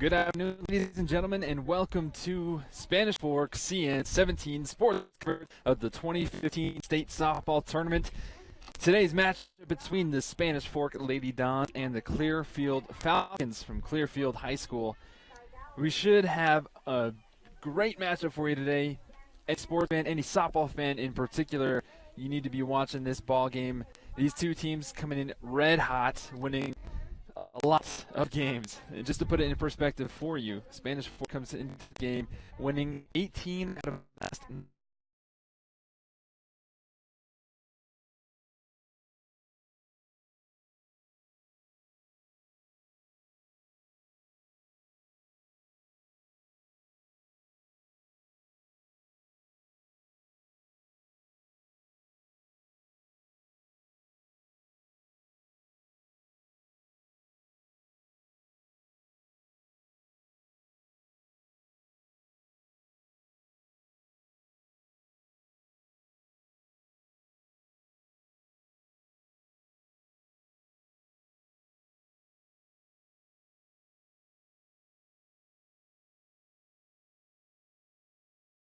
Good afternoon, ladies and gentlemen, and welcome to Spanish Fork CN17 Sports coverage of the 2015 State Softball Tournament. Today's match between the Spanish Fork Lady Dons and the Clearfield Falcons from Clearfield High School. We should have a great matchup for you today. Any sports fan, any softball fan in particular, you need to be watching this ball game. These two teams coming in red hot, winning a lot of games. And just to put it in perspective for you, Spanish Fork comes into the game winning 18 out of the last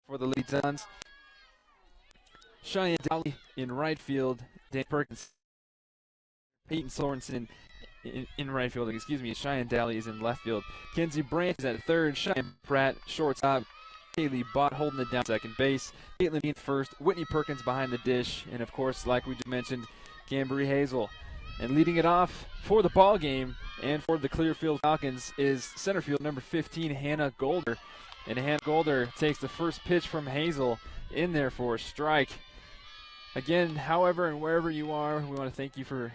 for the Lady Dons. Cheyenne Dowley in right field, Dan Perkins, Peyton Sorensen in right field, Cheyenne Dowley is in left field. Kenzie Branch is at third, Cheyenne Pratt shortstop, Kaylee Bott holding it down second base, Caitlin Bean first, Whitney Perkins behind the dish, and of course, like we just mentioned, Camberry Hazel. And leading it off for the ball game and for the Clearfield Falcons is center field number 15, Hannah Golder. And Hannah Golder takes the first pitch from Hazel in there for a strike. Again, however and wherever you are, we want to thank you for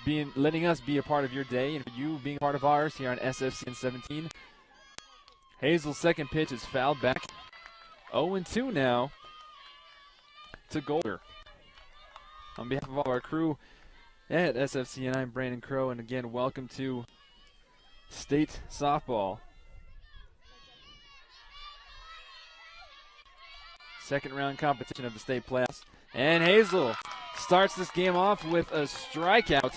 letting us be a part of your day and for you being a part of ours here on SFCN 17. Hazel's second pitch is fouled back. 0-2 now to Golder. On behalf of all our crew at SFCN, I'm Brandon Crow, and again, welcome to State Softball. Second round competition of the state playoffs. And Hazel starts this game off with a strikeout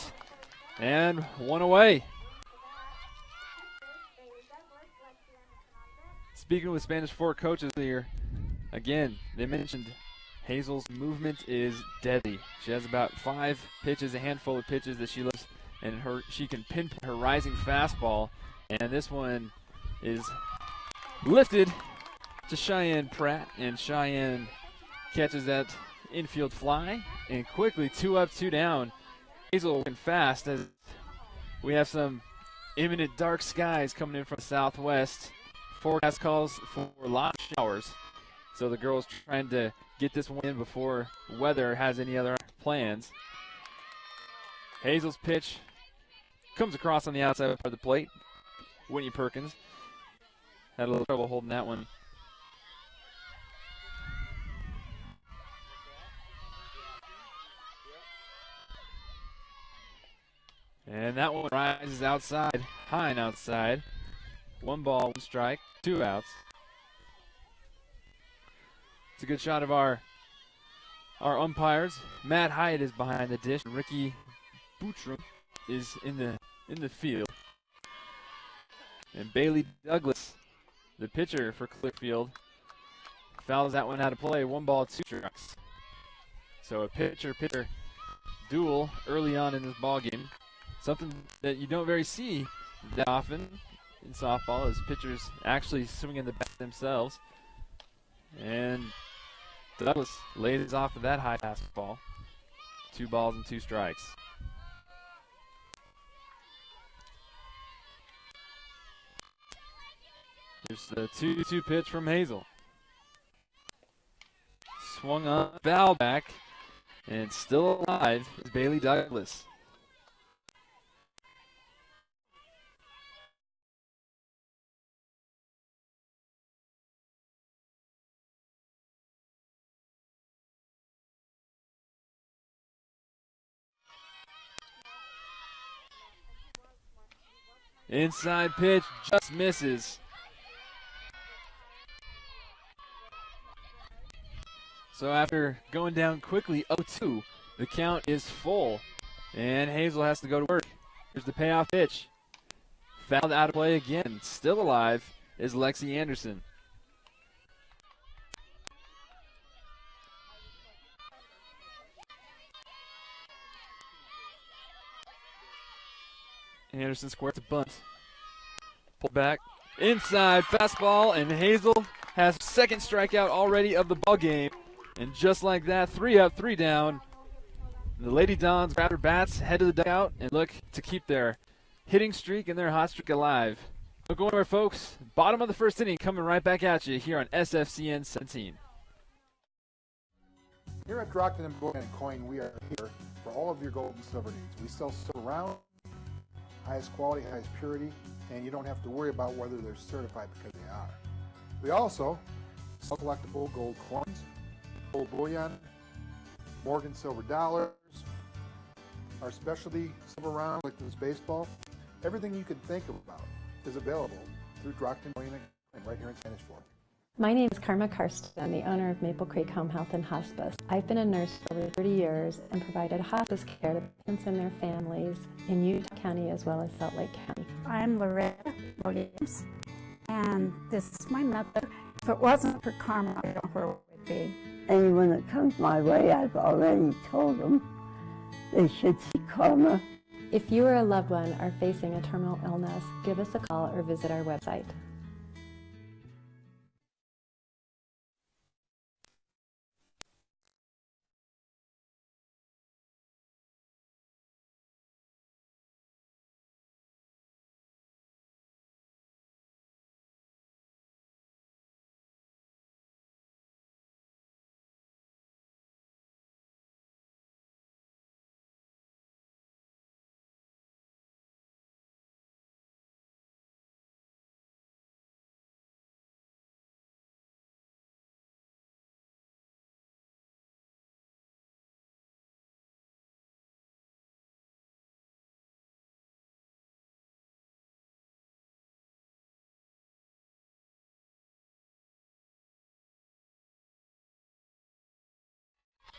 and one away. Speaking with Spanish Fork coaches here, again, they mentioned Hazel's movement is deadly. She has about 5 pitches, a handful of pitches that she loves, and she can pinpoint her rising fastball. And this one is lifted to Cheyenne Pratt, and Cheyenne catches that infield fly, and quickly 2 up, 2 down. Hazel working fast as we have some imminent dark skies coming in from the southwest. Forecast calls for a lot of showers, so the girls trying to get this one in before weather has any other plans. Hazel's pitch comes across on the outside of the plate. Whitney Perkins had a little trouble holding that one. And that one rises outside, high and outside. 1 ball, 1 strike, 2 outs. It's a good shot of our umpires. Matt Hyatt is behind the dish. Ricky Boutrum is in the field. And Bailey Douglas, the pitcher for Clearfield, fouls that one out of play. 1 ball, 2 strikes. So a pitcher-pitcher duel early on in this ball game. Something that you don't very see that often in softball is pitchers actually swinging the bat themselves. And Douglas lays off of that high fastball. 2 balls and 2 strikes. Here's the 2-2 pitch from Hazel. Swung on, foul back, and still alive is Bailey Douglas. Inside pitch just misses. So after going down quickly 0-2, the count is full, and Hazel has to go to work. Here's the payoff pitch. Fouled out of play again. Still alive is Lexi Anderson. Anderson squares a bunt. Pull back. Inside fastball, and Hazel has second strikeout already of the ball game. And just like that, 3 up, 3 down. The Lady Dons grab their bats, head to the dugout, and look to keep their hitting streak and their hot streak alive. Don't go anywhere, folks. Bottom of the first inning coming right back at you here on SFCN 17. Here at Drockton and Bullion & Coin, we are here for all of your gold and silver needs. We sell silver round, highest quality, highest purity, and you don't have to worry about whether they're certified because they are. We also sell collectible gold coins, gold bullion, Morgan silver dollars, our specialty silver round like this baseball. Everything you could think about is available through Drockton Bullion & Coin right here in Spanish Fork. My name is Karma Karsten. I'm the owner of Maple Creek Home Health and Hospice. I've been a nurse for over 30 years and provided hospice care to patients and their families in Utah County as well as Salt Lake County. I'm Loretta Williams, and this is my mother. If it wasn't for Karma, I don't know where it would be. Anyone that comes my way, I've already told them they should see Karma. If you or a loved one are facing a terminal illness, give us a call or visit our website.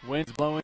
Wind's blowing.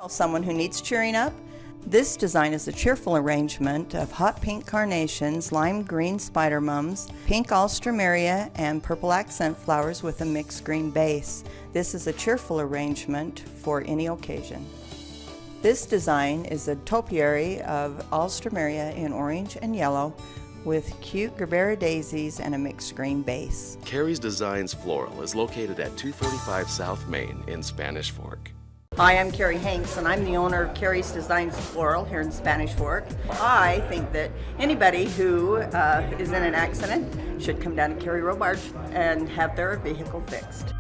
Someone who needs cheering up? This design is a cheerful arrangement of hot pink carnations, lime green spider mums, pink alstroemeria, and purple accent flowers with a mixed green base. This is a cheerful arrangement for any occasion. This design is a topiary of alstroemeria in orange and yellow with cute Gerbera daisies and a mixed green base. Carrie's Designs Floral is located at 245 South Main in Spanish Fork. Hi, I'm Carrie Hanks, and I'm the owner of Carrie's Designs Floral here in Spanish Fork. I think that anybody who is in an accident should come down to Carrie Robarge and have their vehicle fixed.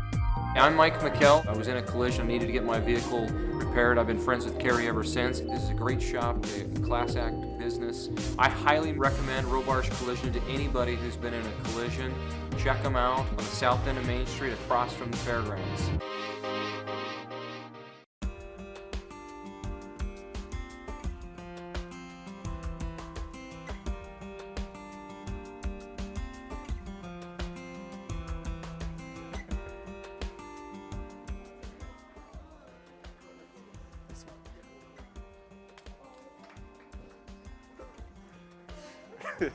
I'm Mike McKell. I was in a collision, needed to get my vehicle repaired. I've been friends with Carrie ever since. This is a great shop, a class act business. I highly recommend Robarge Collision to anybody who's been in a collision. Check them out on the south end of Main Street across from the fairgrounds. Hi,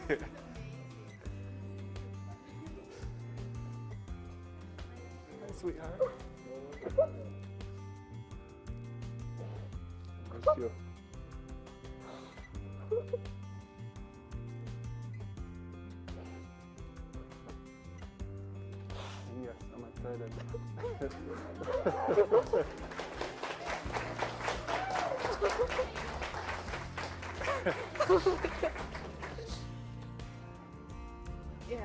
sweetheart. Missed you. Yes, I'm excited. Yeah,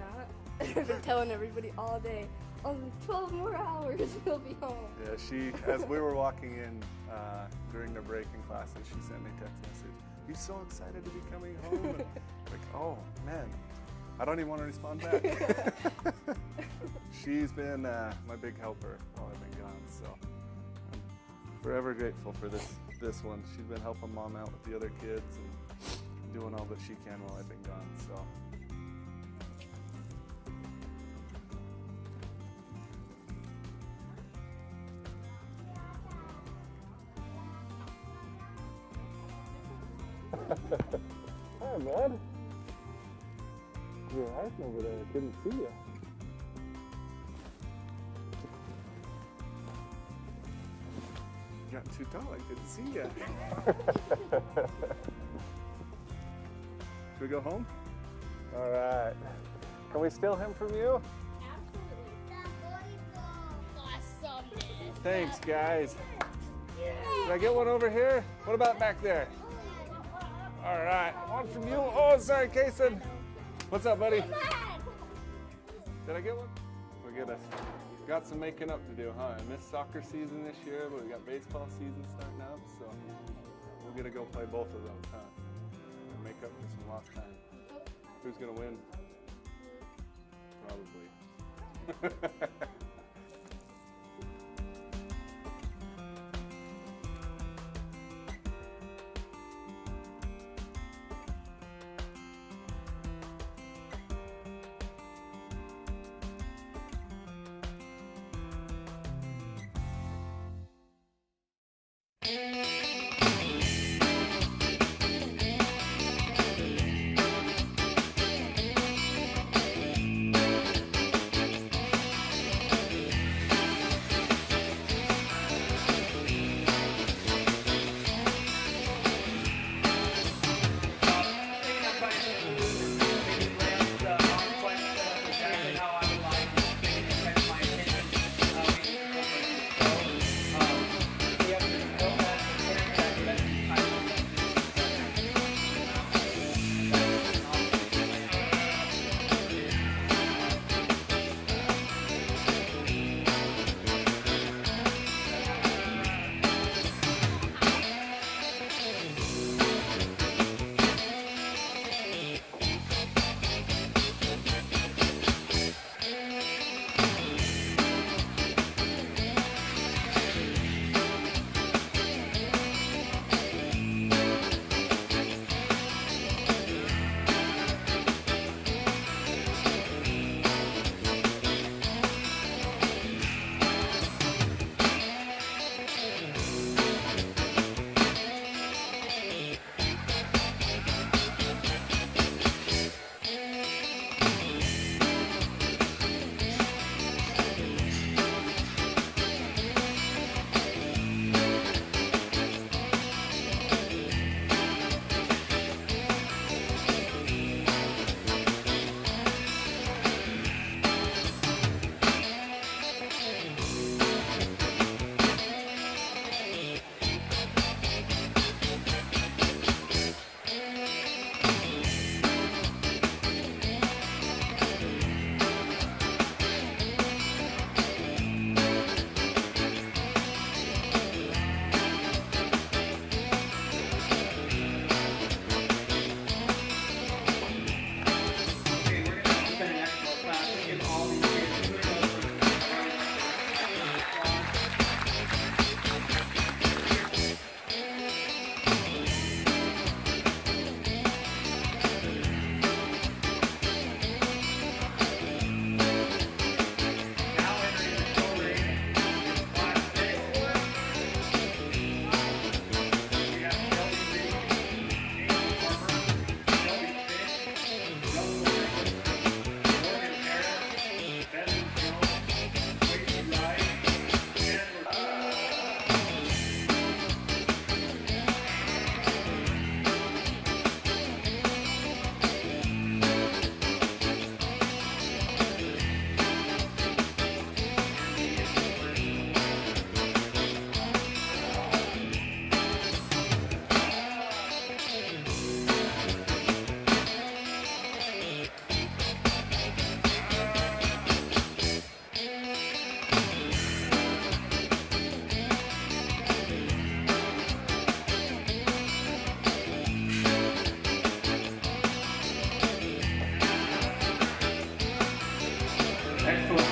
I've been telling everybody all day. 12 more hours, we'll be home. Yeah, she, as we were walking in during the break in classes, she sent me a text message. You so excited to be coming home? And like, oh man, I don't even want to respond back. She's been my big helper while I've been gone, so I'm forever grateful for this one. She's been helping mom out with the other kids and doing all that she can while I've been gone. So. Hi, man. You're hiding over there. I couldn't see you. You got too tall. I couldn't see you. Should we go home? All right. Can we steal him from you? Absolutely. Thanks, guys. Did I get one over here? What about back there? All right, one from you. Oh, sorry, Kason. What's up, buddy? Did I get one? Forget us. Got some making up to do, huh? I missed soccer season this year, but we got baseball season starting up, so we'll get to go play both of those, huh? And make up for some lost time. Who's gonna win? Probably.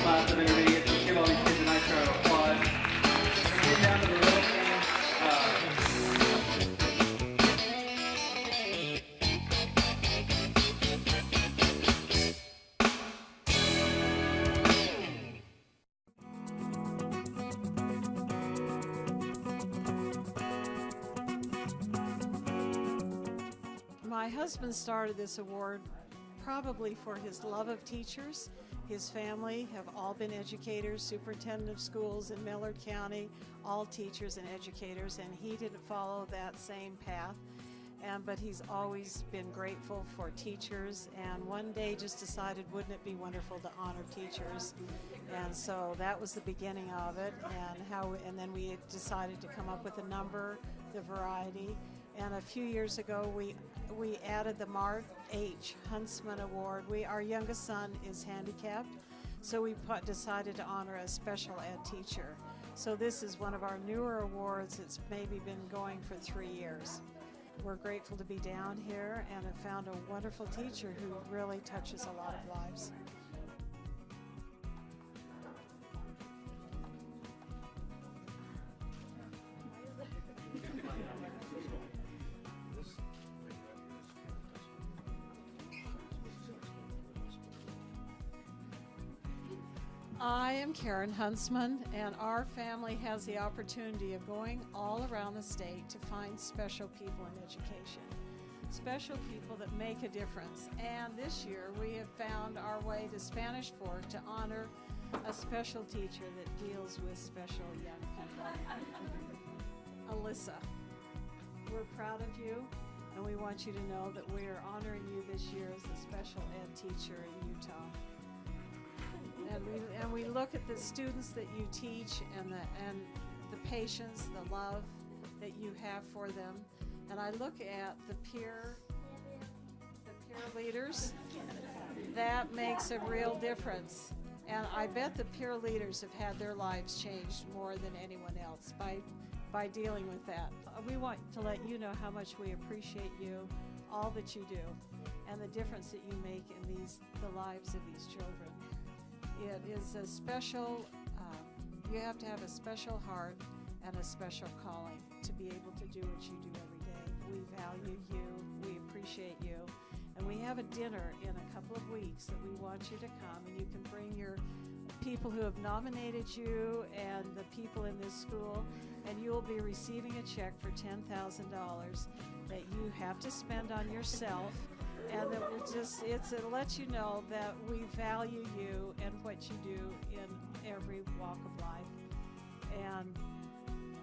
class if anybody gets to give all these kids a nice round of applause. And get down to the little things. My husband started this award probably for his love of teachers. His family have all been educators, superintendent of schools in Millard County, all teachers and educators, and he didn't follow that same path. But he's always been grateful for teachers, and one day just decided, wouldn't it be wonderful to honor teachers? And so that was the beginning of it, and then we decided to come up with a number, the variety. And a few years ago, we added the Mark H. Huntsman Award. Our youngest son is handicapped, so we decided to honor a special ed teacher. So this is one of our newer awards. It's maybe been going for 3 years. We're grateful to be down here and have found a wonderful teacher who really touches a lot of lives. I am Karen Huntsman, and our family has the opportunity of going all around the state to find special people in education, special people that make a difference. And this year we have found our way to Spanish Fork to honor a special teacher that deals with special young people. Alyssa, we're proud of you, and we want you to know that we are honoring you this year as a special ed teacher in Utah. And we look at the students that you teach and the patience, the love that you have for them. And I look at the peer leaders. That makes a real difference. And I bet the peer leaders have had their lives changed more than anyone else by dealing with that. We want to let you know how much we appreciate you, all that you do, and the difference that you make in the lives of these children. It is a special, you have to have a special heart and a special calling to be able to do what you do every day. We value you, we appreciate you, and we have a dinner in a couple of weeks that we want you to come, and you can bring your people who have nominated you and the people in this school, and you will be receiving a check for $10,000 that you have to spend on yourself. And that it'll let you know that we value you and what you do in every walk of life. And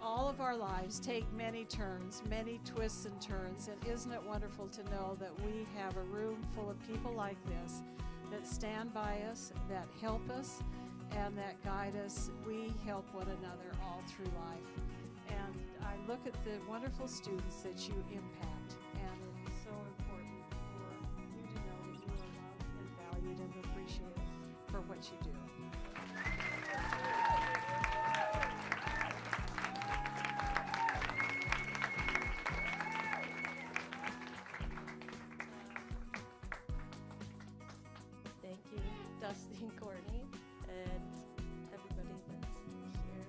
all of our lives take many turns, many twists and turns, and isn't it wonderful to know that we have a room full of people like this that stand by us, that help us, and that guide us. We help one another all through life. And I look at the wonderful students that you impact, and it is so important and appreciated for what you do. Thank you, Dusty and Courtney, and everybody that's here.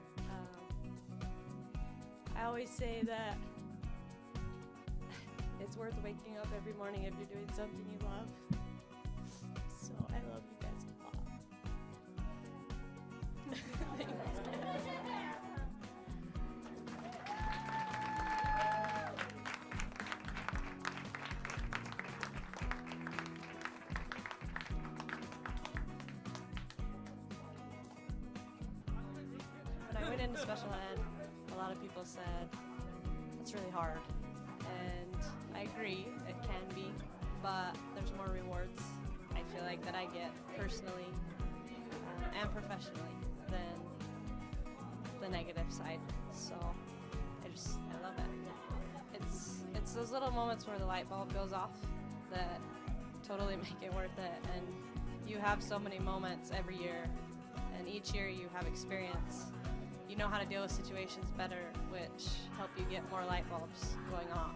I always say that it's worth waking up every morning if you're doing something you love. So I love you guys a lot. When I went into special ed, a lot of people said, it's really hard. And I agree, it can be, but there's more rewards I feel like that I get personally and professionally than the negative side. So I love it. It's those little moments where the light bulb goes off that totally make it worth it. And you have so many moments every year, and each year you have experience. You know how to deal with situations better, which help you get more light bulbs going off,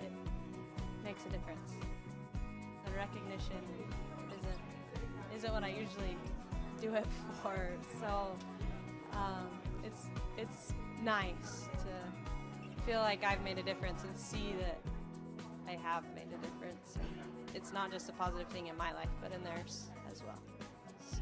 and it makes a difference. And recognition isn't what I usually do it for. So it's nice to feel like I've made a difference and see that I have made a difference. And it's not just a positive thing in my life, but in theirs as well. So.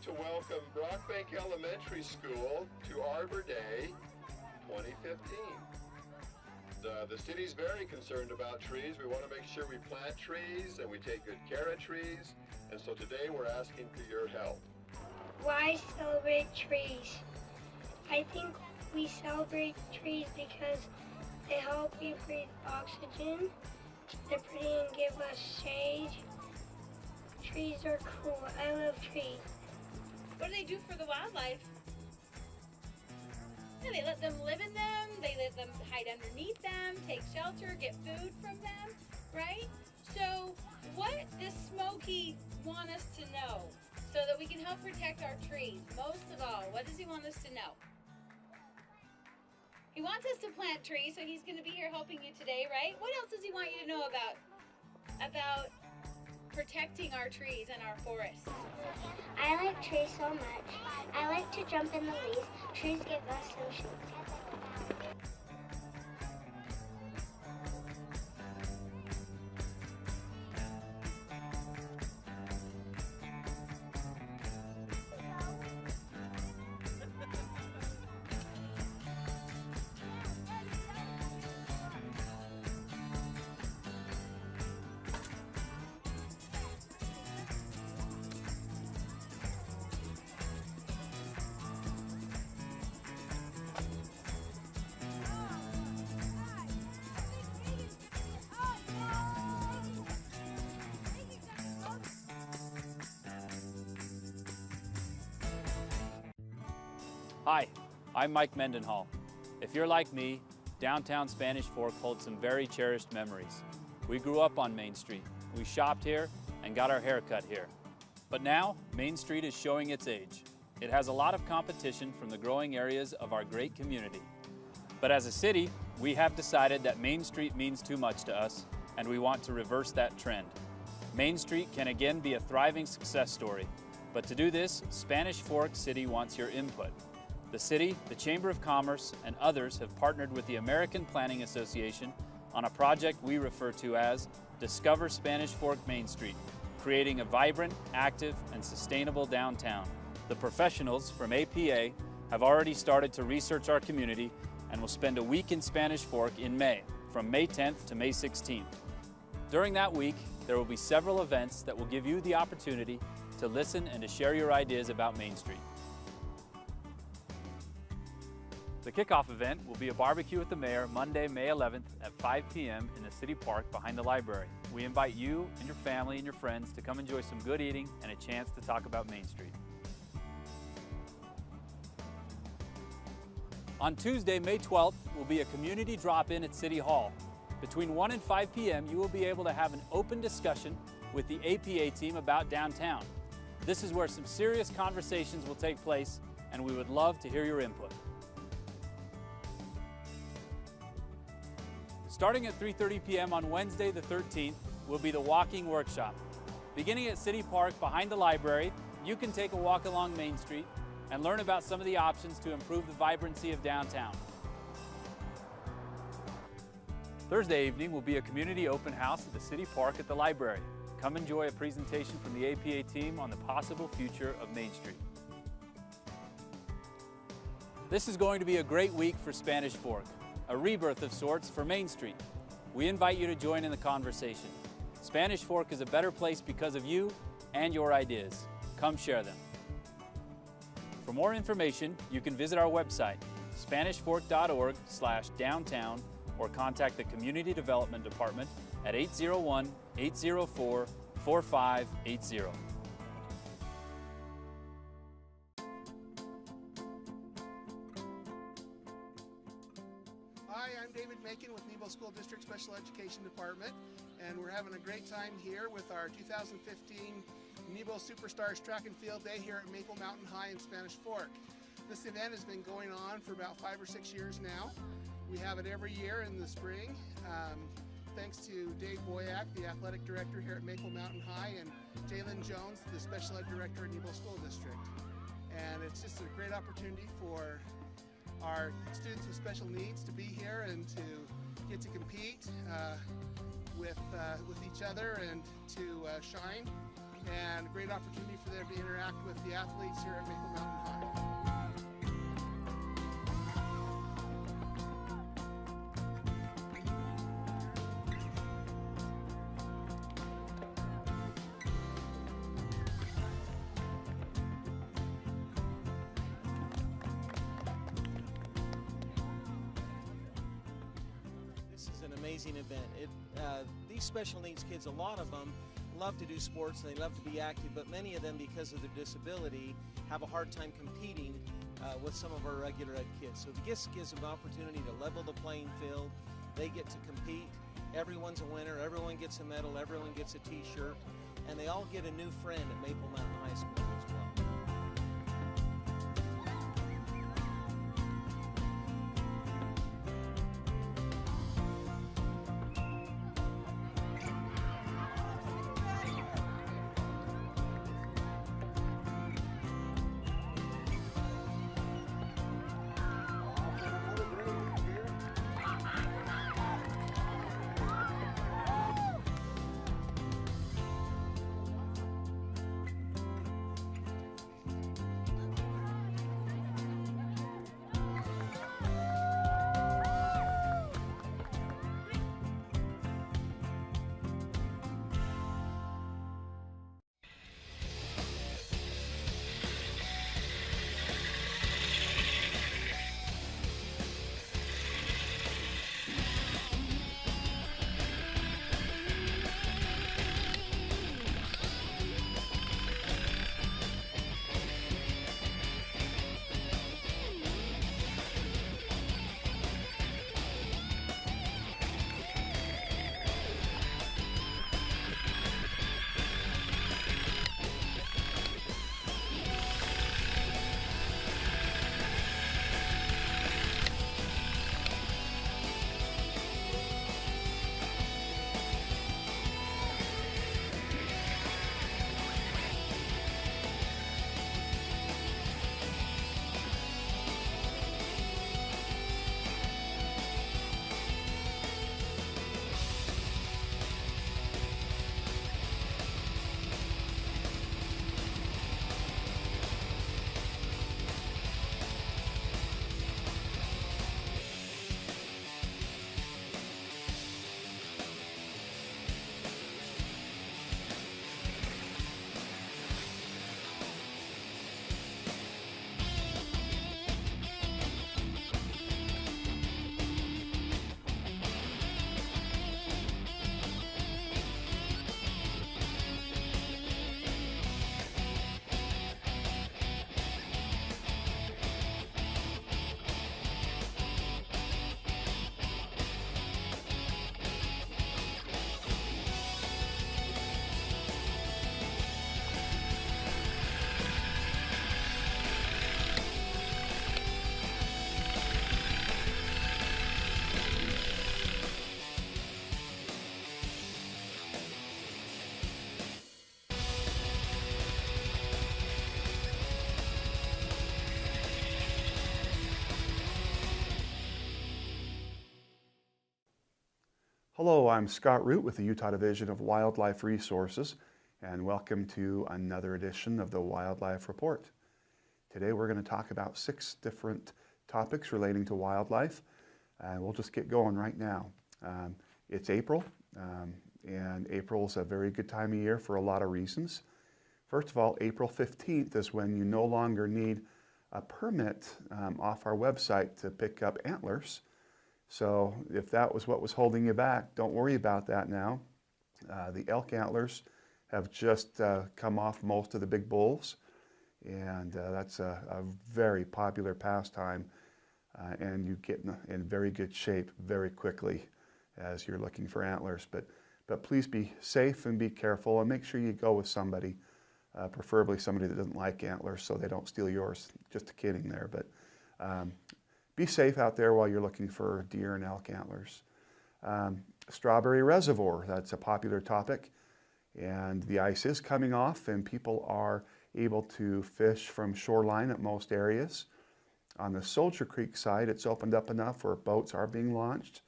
To welcome Brockbank Elementary School to Arbor Day 2015. The city's very concerned about trees. We want to make sure we plant trees and we take good care of trees. And so today we're asking for your help. Why celebrate trees? I think we celebrate trees because they help you breathe oxygen. They're pretty and give us shade. Trees are cool. I love trees. What do they do for the wildlife? Yeah, they let them live in them, they let them hide underneath them, take shelter, get food from them, right? So what does Smokey want us to know so that we can help protect our trees? Most of all, what does he want us to know? He wants us to plant trees, so he's going to be here helping you today, right? What else does he want you to know about protecting our trees and our forests? I like trees so much. I like to jump in the leaves. Trees give us some shade. Hi, I'm Mike Mendenhall. If you're like me, downtown Spanish Fork holds some very cherished memories. We grew up on Main Street. We shopped here and got our hair cut here. But now, Main Street is showing its age. It has a lot of competition from the growing areas of our great community. But as a city, we have decided that Main Street means too much to us, and we want to reverse that trend. Main Street can again be a thriving success story. But to do this, Spanish Fork City wants your input. The city, the Chamber of Commerce, and others have partnered with the American Planning Association on a project we refer to as Discover Spanish Fork Main Street, creating a vibrant, active, and sustainable downtown. The professionals from APA have already started to research our community and will spend a week in Spanish Fork in May, from May 10th to May 16th. During that week, there will be several events that will give you the opportunity to listen and to share your ideas about Main Street. The kickoff event will be a barbecue with the mayor Monday, May 11th at 5 p.m. in the city park behind the library. We invite you and your family and your friends to come enjoy some good eating and a chance to talk about Main Street. On Tuesday, May 12th, will be a community drop-in at City Hall. Between 1 and 5 p.m., you will be able to have an open discussion with the APA team about downtown. This is where some serious conversations will take place, and we would love to hear your input. Starting at 3:30 p.m. on Wednesday the 13th will be the walking workshop. Beginning at City Park behind the library, you can take a walk along Main Street and learn about some of the options to improve the vibrancy of downtown. Thursday evening will be a community open house at the City Park at the library. Come enjoy a presentation from the APA team on the possible future of Main Street. This is going to be a great week for Spanish Fork, a rebirth of sorts for Main Street. We invite you to join in the conversation. Spanish Fork is a better place because of you and your ideas. Come share them. For more information, you can visit our website, SpanishFork.org/downtown, or contact the Community Development Department at 801-804-4580. Hi, I'm David Macon with Nebo School District Special Education Department, and we're having a great time here with our 2015 Nebo Superstars Track and Field Day here at Maple Mountain High in Spanish Fork. This event has been going on for about 5 or 6 years now. We have it every year in the spring. Thanks to Dave Boyack, the athletic director here at Maple Mountain High, and Jalen Jones, the special ed director at Nebo School District. And it's just a great opportunity for our students with special needs to be here and to get to compete with each other and to shine, and a great opportunity for them to interact with the athletes here at Maple Mountain High. Amazing event. These special needs kids, a lot of them love to do sports and they love to be active, but many of them, because of their disability, have a hard time competing with some of our regular ed kids. So this gives them an opportunity to level the playing field. They get to compete. Everyone's a winner. Everyone gets a medal. Everyone gets a t-shirt. And they all get a new friend at Maple Mountain High School as well. Hello, I'm Scott Root with the Utah Division of Wildlife Resources, and welcome to another edition of the Wildlife Report. Today we're going to talk about 6 different topics relating to wildlife, and we'll just get going right now. It's April, and April's a very good time of year for a lot of reasons. First of all, April 15th is when you no longer need a permit off our website to pick up antlers. So if that was what was holding you back, don't worry about that now. The elk antlers have just come off most of the big bulls, and that's a very popular pastime and you get in very good shape very quickly as you're looking for antlers. But please be safe and be careful, and make sure you go with somebody, preferably somebody that doesn't like antlers so they don't steal yours. Just kidding there, but be safe out there while you're looking for deer and elk antlers. Strawberry reservoir, that's a popular topic, and the ice is coming off and people are able to fish from shoreline at most areas. On the Soldier Creek side, it's opened up enough where boats are being launched,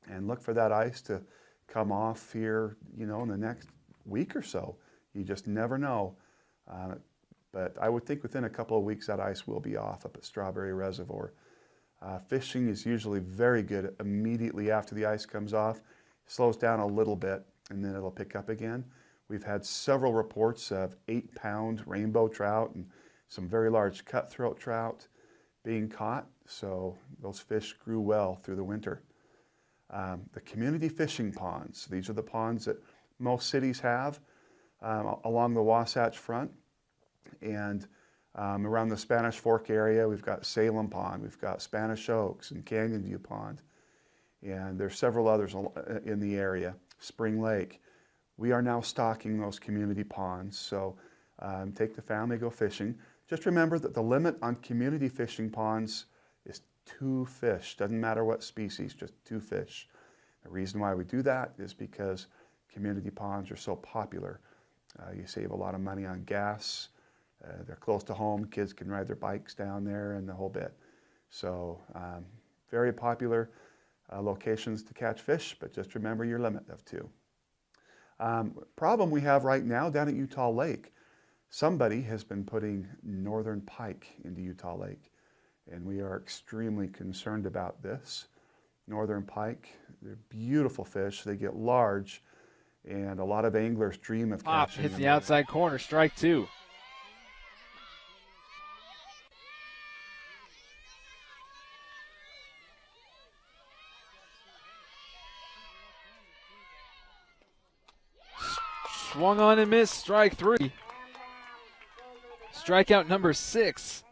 and look for that ice to come off here, in the next week or so. You just never know. But I would think within a couple of weeks that ice will be off up at Strawberry Reservoir. Fishing is usually very good immediately after the ice comes off. It slows down a little bit and then it'll pick up again. We've had several reports of 8-pound rainbow trout and some very large cutthroat trout being caught, so those fish grew well through the winter. The community fishing ponds, these are the ponds that most cities have along the Wasatch Front. And around the Spanish Fork area, we've got Salem Pond, we've got Spanish Oaks and Canyon View Pond, and there's several others in the area. Spring Lake. We are now stocking those community ponds, so take the family, go fishing. Just remember that the limit on community fishing ponds is 2 fish. Doesn't matter what species, just 2 fish. The reason why we do that is because community ponds are so popular. You save a lot of money on gas. They're close to home. Kids can ride their bikes down there and the whole bit. So very popular locations to catch fish, but just remember your limit of 2. Problem we have right now down at Utah Lake, somebody has been putting northern pike into Utah Lake, and we are extremely concerned about this. Northern pike, they're beautiful fish. They get large, and a lot of anglers dream of catching them. Hits the outside corner, strike 2. Swung on and missed, strike 3. Strikeout number 6.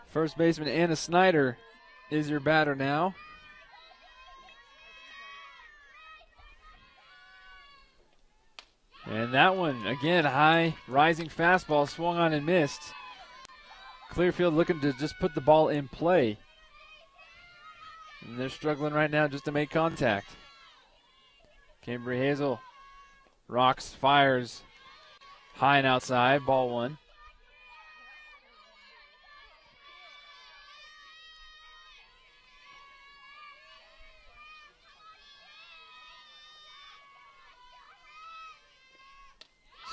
First baseman Anna Snyder is your batter now. And that one, again, high rising fastball, swung on and missed. Clearfield looking to just put the ball in play. And they're struggling right now just to make contact. Cambry Hazel rocks, fires high and outside, ball 1.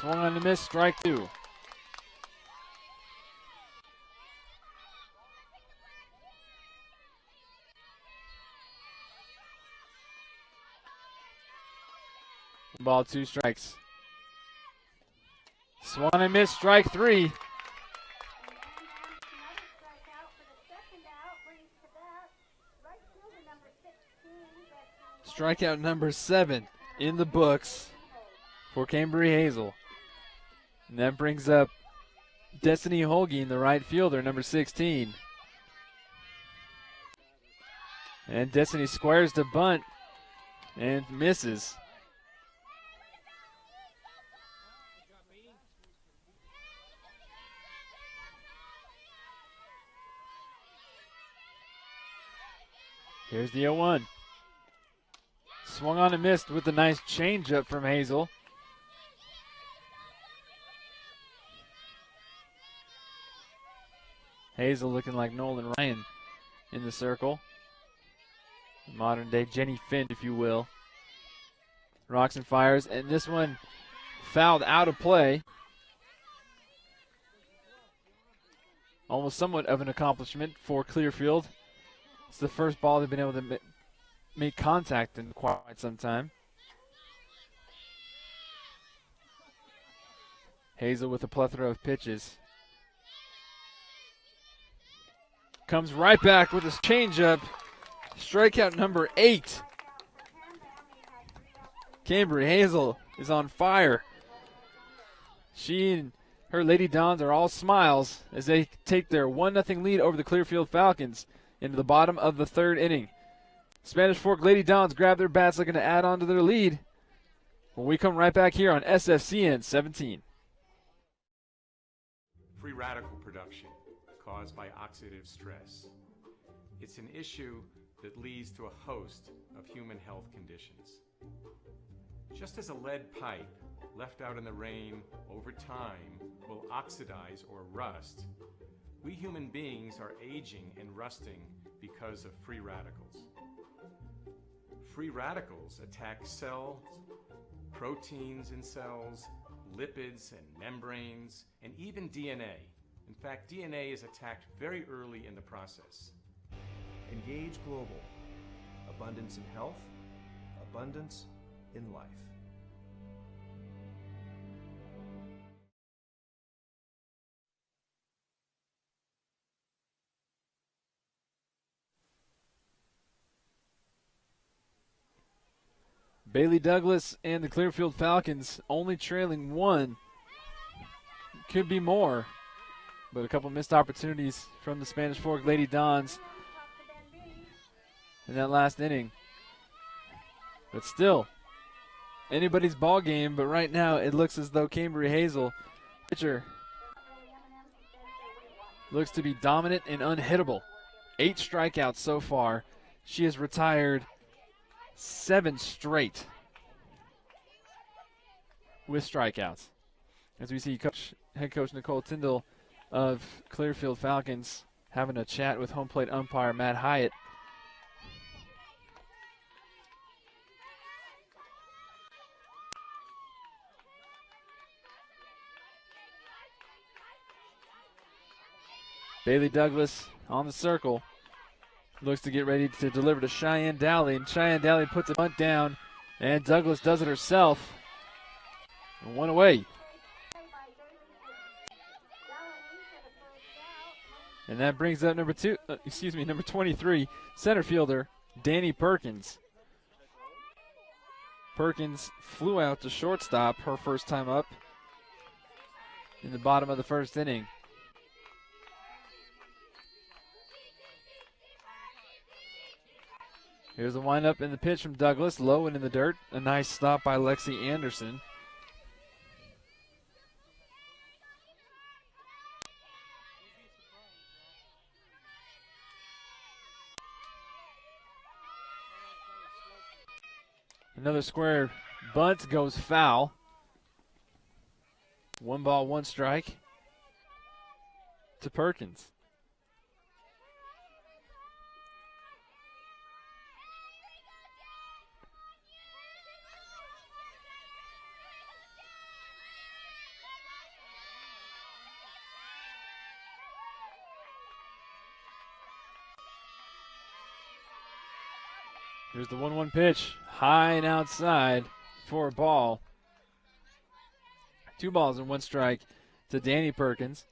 Swung on the miss, strike 2. Ball 2 strikes. Swung and missed, strike 3. Strikeout number 7 in the books for Cambry Hazel. And that brings up Destiny Holguin, the right fielder, number 16. And Destiny squares to bunt and misses. Here's the 0-1. Swung on and missed with a nice changeup from Hazel. Hazel looking like Nolan Ryan in the circle. Modern day Jenny Finn, if you will. Rocks and fires, and this one fouled out of play. Almost somewhat of an accomplishment for Clearfield. It's the first ball they've been able to make contact in quite some time. Hazel with a plethora of pitches. Comes right back with his changeup. Strikeout number 8. Cambry Hazel is on fire. She and her Lady Dons are all smiles as they take their 1-0 lead over the Clearfield Falcons into the bottom of the 3rd inning. Spanish Fork Lady Dons grab their bats looking to add on to their lead when we come right back here on SFCN 17. Free radical production caused by oxidative stress. It's an issue that leads to a host of human health conditions. Just as a lead pipe left out in the rain over time will oxidize or rust, we human beings are aging and rusting because of free radicals. Free radicals attack cells, proteins in cells, lipids and membranes, and even DNA. In fact, DNA is attacked very early in the process. Engage Global. Abundance in health, abundance in life. Bailey Douglas and the Clearfield Falcons only trailing 1. Could be more, but a couple missed opportunities from the Spanish Fork Lady Dons in that last inning. But still, anybody's ball game, but right now it looks as though Cambry Hazel, pitcher, looks to be dominant and unhittable. 8 strikeouts so far. She has retired 7 straight with strikeouts. As we see head coach Nicole Tyndall of Clearfield Falcons having a chat with home plate umpire Matt Hyatt. Bailey Douglas on the circle. Looks to get ready to deliver to Cheyenne Dowley, and Cheyenne Dowley puts a bunt down, and Douglas does it herself. And 1 away. And that brings up number 23, center fielder Danny Perkins. Perkins flew out to shortstop her first time up in the bottom of the 1st inning. Here's the windup and the pitch from Douglas, low and in the dirt. A nice stop by Lexi Anderson. Another square bunt goes foul. 1 ball, 1 strike to Perkins. Here's the 1-1 pitch, high and outside for a ball. 2 balls and 1 strike to Danny Perkins,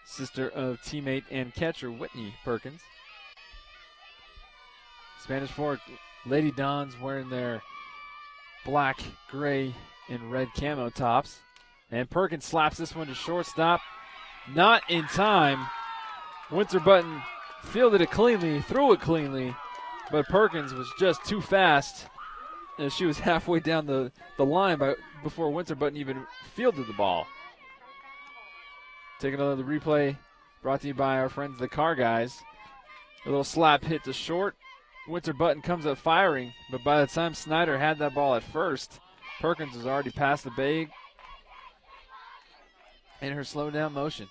sister of teammate and catcher Whitney Perkins. Spanish Fork Lady Dons wearing their black, gray, and red camo tops. And Perkins slaps this one to shortstop. Not in time. Winterbutton fielded it cleanly, threw it cleanly. But Perkins was just too fast as she was halfway down the line before Winterbutton even fielded the ball. Taking another replay brought to you by our friends the Car Guys. A little slap hit to short. Winterbutton comes up firing, but by the time Snyder had that ball at first, Perkins was already past the bag in her slow down motion.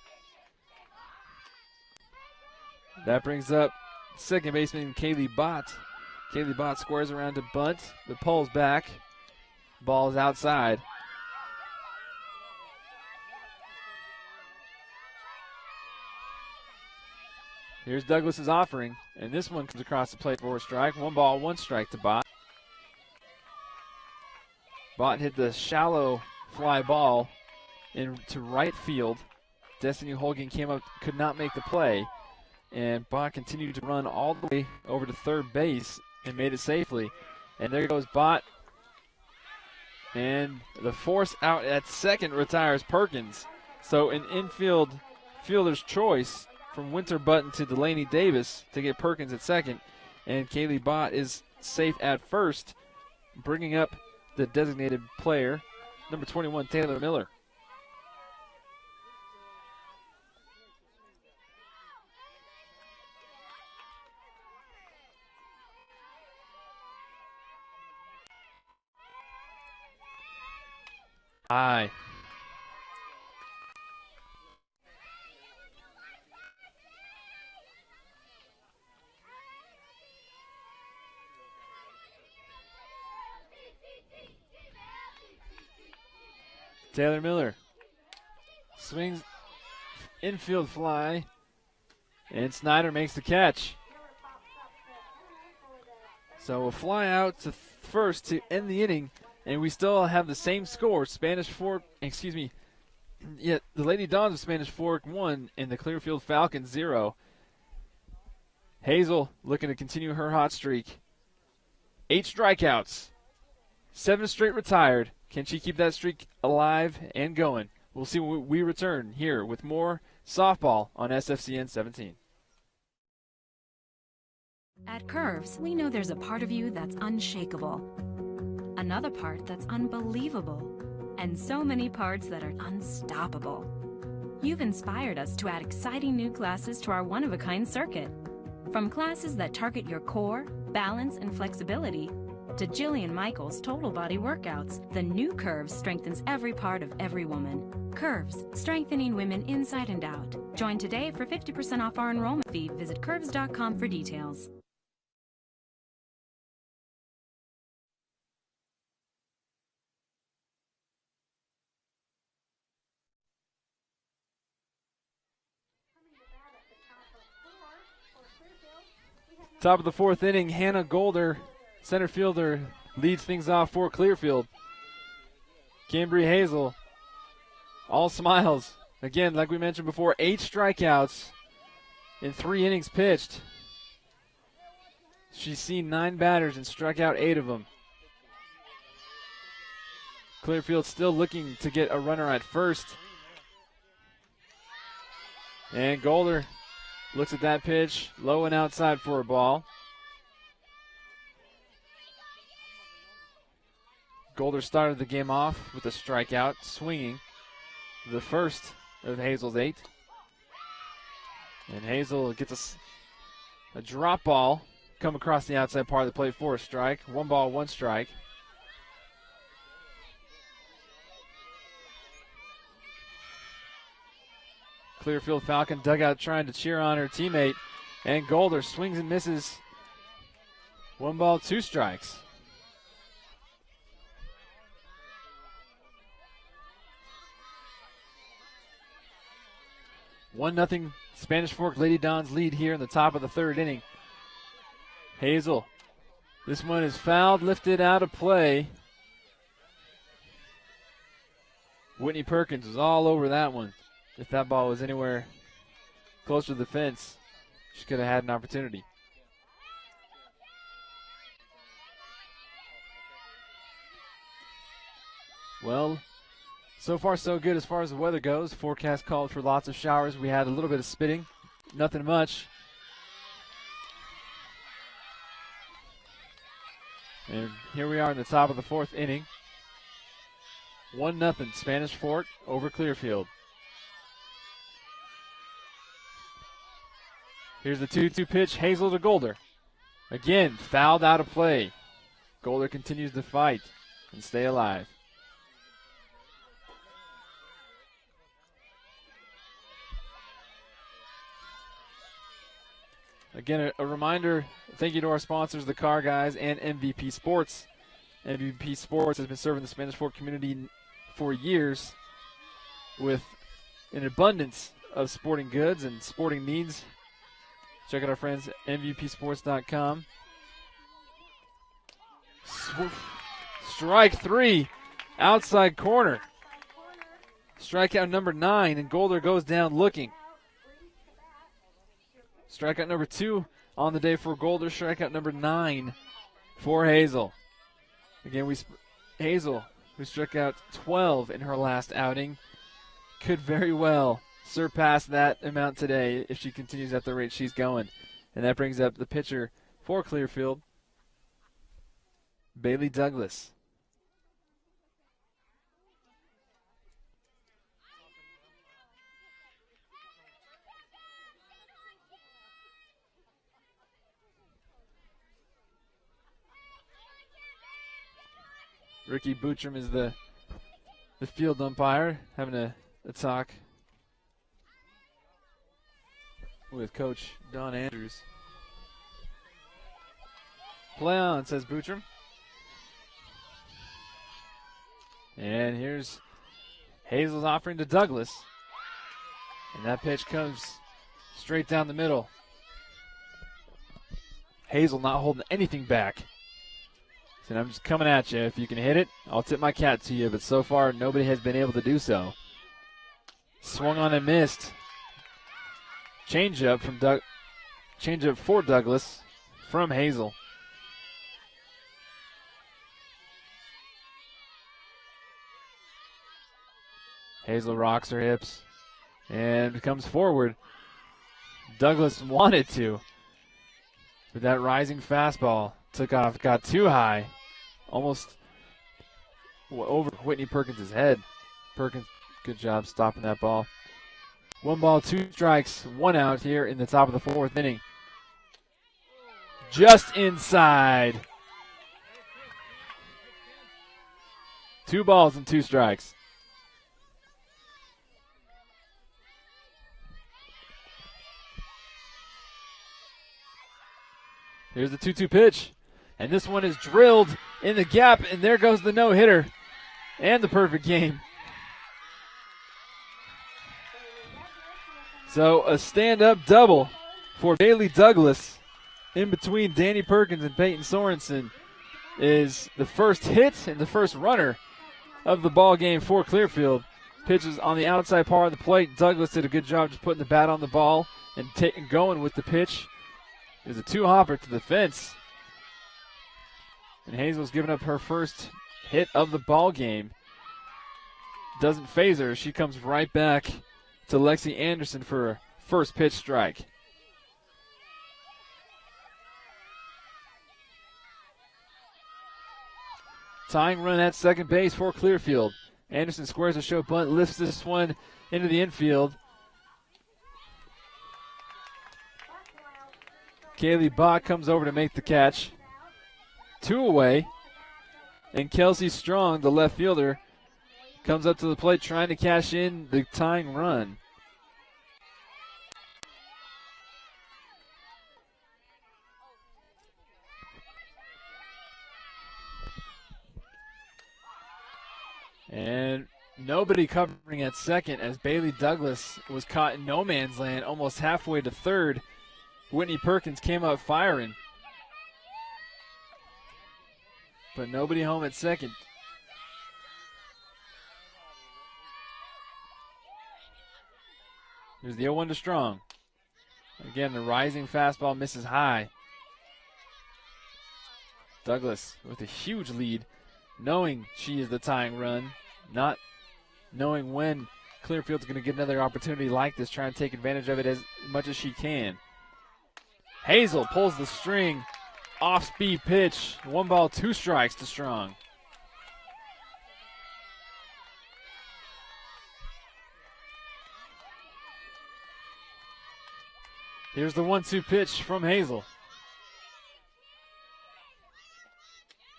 That brings up second baseman Kaylee Bott. Kaylee Bott squares around to bunt, but pulls back. Ball is outside. Here's Douglas's offering, and this one comes across the plate for a strike. 1 ball, 1 strike to Bott. Bott hit the shallow fly ball into right field. Destiny Holgan came up, could not make the play. And Bott continued to run all the way over to third base and made it safely. And there goes Bott And the force out at second retires Perkins. So an infield fielder's choice from Winter Button to Delaney Davis to get Perkins at second. And Kaylee Bott is safe at first, bringing up the designated player, number 21, Taylor Miller. High. Taylor Miller swings infield fly, and Snyder makes the catch. So a fly out to first to end the inning, and we still have the same score. The Lady Dons of Spanish Fork 1 and the Clearfield Falcons 0. Hazel looking to continue her hot streak. 8 strikeouts, 7 straight retired. Can she keep that streak alive and going? We'll see when we return here with more softball on SFCN 17. At Curves, we know there's a part of you that's unshakable, another part that's unbelievable, and so many parts that are unstoppable. You've inspired us to add exciting new classes to our one-of-a-kind circuit. From classes that target your core, balance, and flexibility, to Jillian Michaels' total body workouts, the new Curves strengthens every part of every woman. Curves, strengthening women inside and out. Join today for 50% off our enrollment fee. Visit curves.com for details. Top of the 4th inning, Hannah Golder, center fielder, leads things off for Clearfield. Cambry Hazel, all smiles. Again, like we mentioned before, 8 strikeouts in 3 innings pitched. She's seen 9 batters and struck out 8 of them. Clearfield still looking to get a runner at first. And Golder looks at that pitch, low and outside for a ball. Golder started the game off with a strikeout, swinging the first of Hazel's 8. And Hazel gets a drop ball come across the outside part of the plate for a strike. 1 ball, 1 strike. Clearfield Falcon dugout trying to cheer on her teammate. And Golder swings and misses. 1 ball, 2 strikes. One nothing Spanish Fork Lady Dons lead here in the top of the 3rd inning. Hazel. This one is fouled, lifted out of play. Whitney Perkins was all over that one. If that ball was anywhere closer to the fence, she could have had an opportunity. Well, so far so good as far as the weather goes. Forecast called for lots of showers. We had a little bit of spitting, nothing much. And here we are in the top of the 4th inning. 1-0 Spanish Fork over Clearfield. Here's the 2-2 pitch, Hazel to Golder. Again, fouled out of play. Golder continues to fight and stay alive. Again, a reminder, thank you to our sponsors, the Car Guys and MVP Sports. MVP Sports has been serving the Spanish Fork community for years with an abundance of sporting goods and sporting needs. Check out our friends at MVPsports.com. Strike 3, outside corner. Strikeout number 9, and Golder goes down looking. Strikeout number 2 on the day for Golder. Strikeout number 9 for Hazel. Again, Hazel who struck out 12 in her last outing, could very well surpass that amount today if she continues at the rate she's going. And that brings up the pitcher for Clearfield, Bailey Douglas. Ricky Bootram is the field umpire, having a talk with Coach Don Andrews. Play on, says Bootram. And here's Hazel's offering to Douglas. And that pitch comes straight down the middle. Hazel not holding anything back. Said, I'm just coming at you. If you can hit it, I'll tip my cap to you. But so far, nobody has been able to do so. Swung on and missed. Changeup for Douglas from Hazel. Hazel rocks her hips and comes forward. Douglas wanted to, but that rising fastball took off, got too high, almost over Whitney Perkins' head. Perkins, good job stopping that ball. 1 ball, 2 strikes, 1 out here in the top of the 4th inning. Just inside. 2 balls and 2 strikes. Here's the 2-2 pitch. And this one is drilled in the gap, and there goes the no-hitter and the perfect game. So a stand-up double for Bailey Douglas in between Danny Perkins and Peyton Sorensen is the first hit and the first runner of the ball game for Clearfield. Pitches on the outside part of the plate. Douglas did a good job just putting the bat on the ball and going with the pitch. There's a 2-hopper to the fence. And Hazel's giving up her first hit of the ball game. Doesn't phase her. She comes right back to Lexi Anderson for a first pitch strike. Tying run at second base for Clearfield. Anderson squares a show bunt, lifts this one into the infield. Kaylee Bach comes over to make the catch. 2 away. And Kelsey Strong, the left fielder, comes up to the plate trying to cash in the tying run. And nobody covering at second as Bailey Douglas was caught in no man's land almost halfway to third. Whitney Perkins came up firing. But nobody home at second. Here's the 0-1 to Strong. Again, the rising fastball misses high. Douglas with a huge lead, knowing she is the tying run, not knowing when Clearfield's going to get another opportunity like this, trying to take advantage of it as much as she can. Hazel pulls the string, off-speed pitch, 1 ball, 2 strikes to Strong. Here's the 1-2 pitch from Hazel.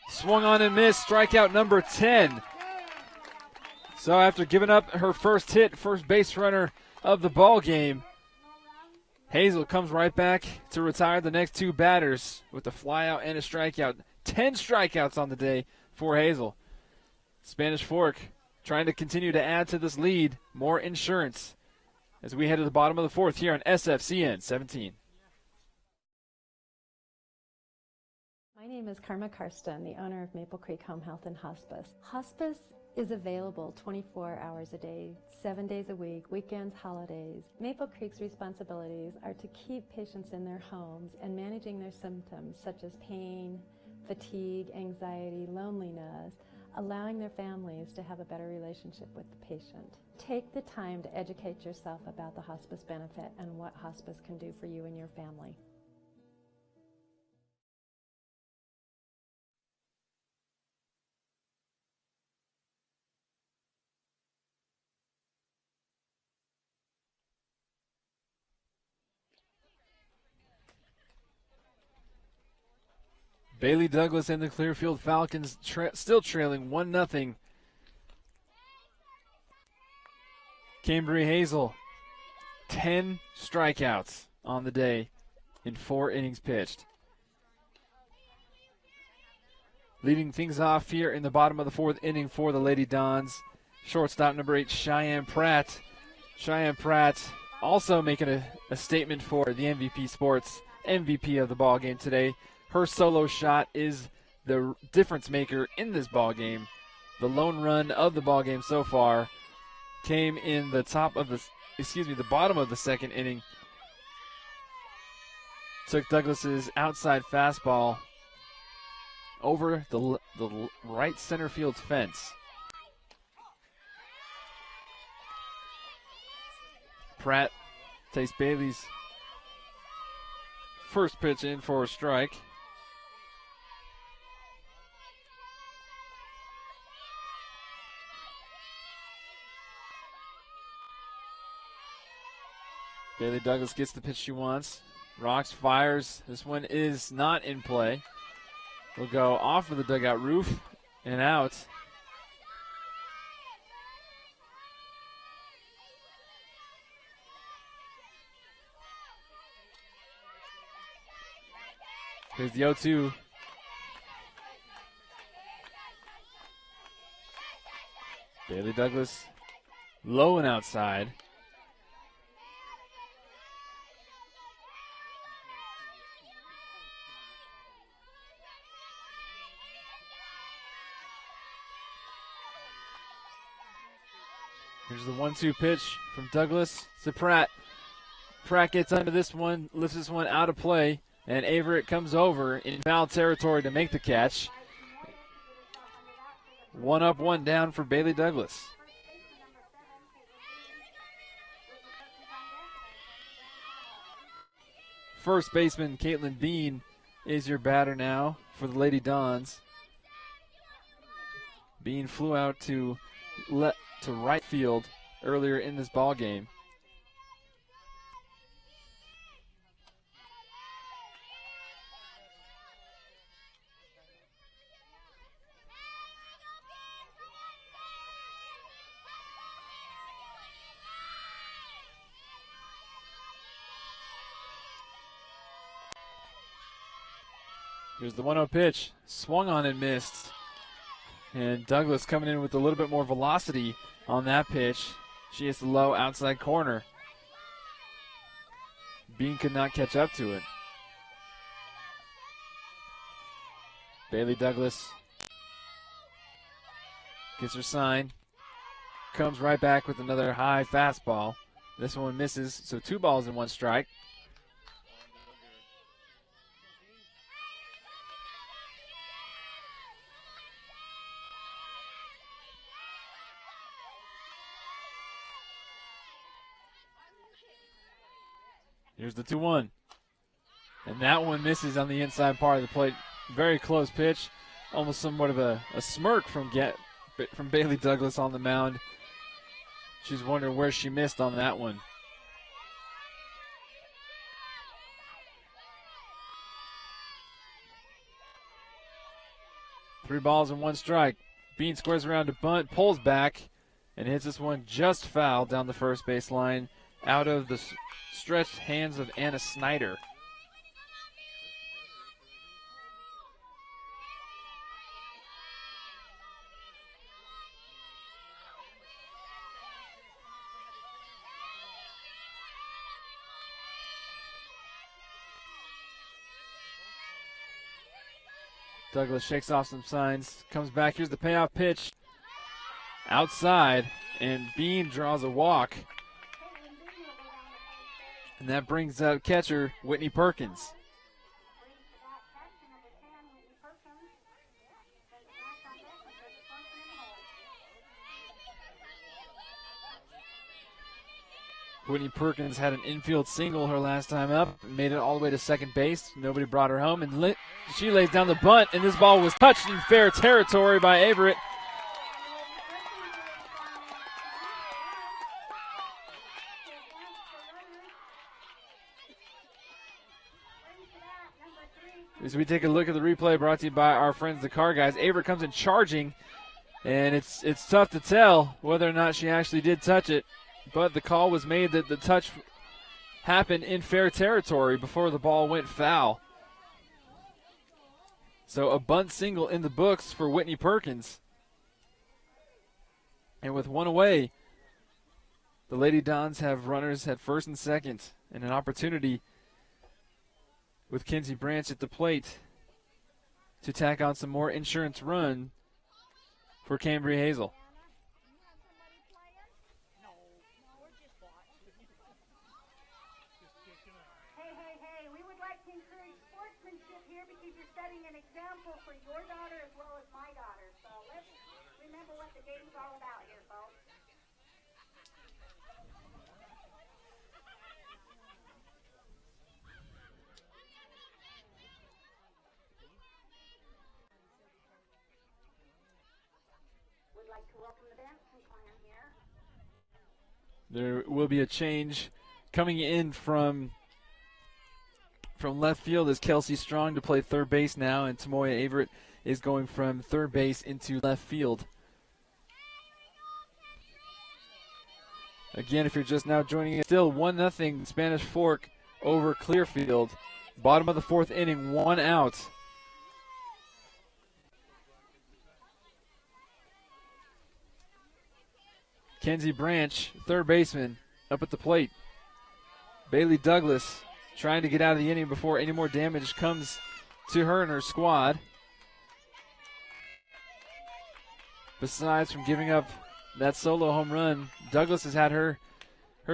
Swung on and missed, strikeout number 10. So after giving up her first hit, first base runner of the ball game, Hazel comes right back to retire the next 2 batters with a flyout and a strikeout. 10 strikeouts on the day for Hazel. Spanish Fork trying to continue to add to this lead. More insurance as we head to the bottom of the 4th here on SFCN 17. My name is Karma Karsten, the owner of Maple Creek Home Health and Hospice. Hospice is available 24 hours a day, 7 days a week, weekends, holidays. Maple Creek's responsibilities are to keep patients in their homes and managing their symptoms such as pain, fatigue, anxiety, loneliness, allowing their families to have a better relationship with the patient. Take the time to educate yourself about the hospice benefit and what hospice can do for you and your family. Bailey Douglas and the Clearfield Falcons still trailing 1-0. Cambry Hazel, 10 strikeouts on the day in 4 innings pitched. Leading things off here in the bottom of the 4th inning for the Lady Dons, shortstop number 8, Cheyenne Pratt. Cheyenne Pratt also making a statement for the MVP Sports MVP of the ball game today. Her solo shot is the difference maker in this ball game. The lone run of the ball game so far came in the the bottom of the 2nd inning. Took Douglas's outside fastball over the right center field fence. Pratt takes Bailey's first pitch in for a strike. Bailey Douglas gets the pitch she wants. Rocks, fires. This one is not in play. Will go off of the dugout roof and out. Here's the 0-2. Bailey Douglas low and outside. Here's the 1-2 pitch from Douglas to Pratt. Pratt gets under this one, lifts this one out of play, and Averett comes over in foul territory to make the catch. 1 up, 1 down for Bailey Douglas. First baseman Caitlin Bean is your batter now for the Lady Dons. Bean flew out to right field earlier in this ball game. Here's the 1-0 pitch. Swung on and missed. And Douglas coming in with a little bit more velocity on that pitch. She hits the low outside corner. Bean could not catch up to it. Bailey Douglas gets her sign. Comes right back with another high fastball. This one misses, so 2 balls and 1 strike. Here's the 2-1. And that one misses on the inside part of the plate. Very close pitch. Almost somewhat of a smirk from Bailey Douglas on the mound. She's wondering where she missed on that one. Three balls and 1 strike. Bean squares around to bunt, pulls back, and hits this one just foul down the first base line, out of the stretched hands of Anna Snyder. Douglas shakes off some signs, comes back. Here's the payoff pitch. Outside, and Bean draws a walk. And that brings out catcher Whitney Perkins. Whitney Perkins had an infield single her last time up, made it all the way to second base. Nobody brought her home, and she lays down the bunt, and this ball was touched in fair territory by Averett. As we take a look at the replay brought to you by our friends, the Car Guys, Averett comes in charging, and it's tough to tell whether or not she actually did touch it, but the call was made that the touch happened in fair territory before the ball went foul. So a bunt single in the books for Whitney Perkins. And with one away, the Lady Dons have runners at first and second, and an opportunity with Kinsey Branch at the plate to tack on some more insurance run for Cambria Hazel. Hey, we would like to encourage sportsmanship here because you're setting an example for your daughter as well as my daughter. So let's remember what the game's all about here, folks. We'd like to welcome the Benson clan here. There will be a change coming in from left field as Kelsey Strong to play third base now, and Tamoya Averett is going from third base into left field. Again, if you're just now joining us, still 1-0 Spanish Fork over Clearfield. Bottom of the fourth inning, 1 out. Kenzie Branch, third baseman, up at the plate. Bailey Douglas trying to get out of the inning before any more damage comes to her and her squad. Besides from giving up that solo home run, Douglas has had her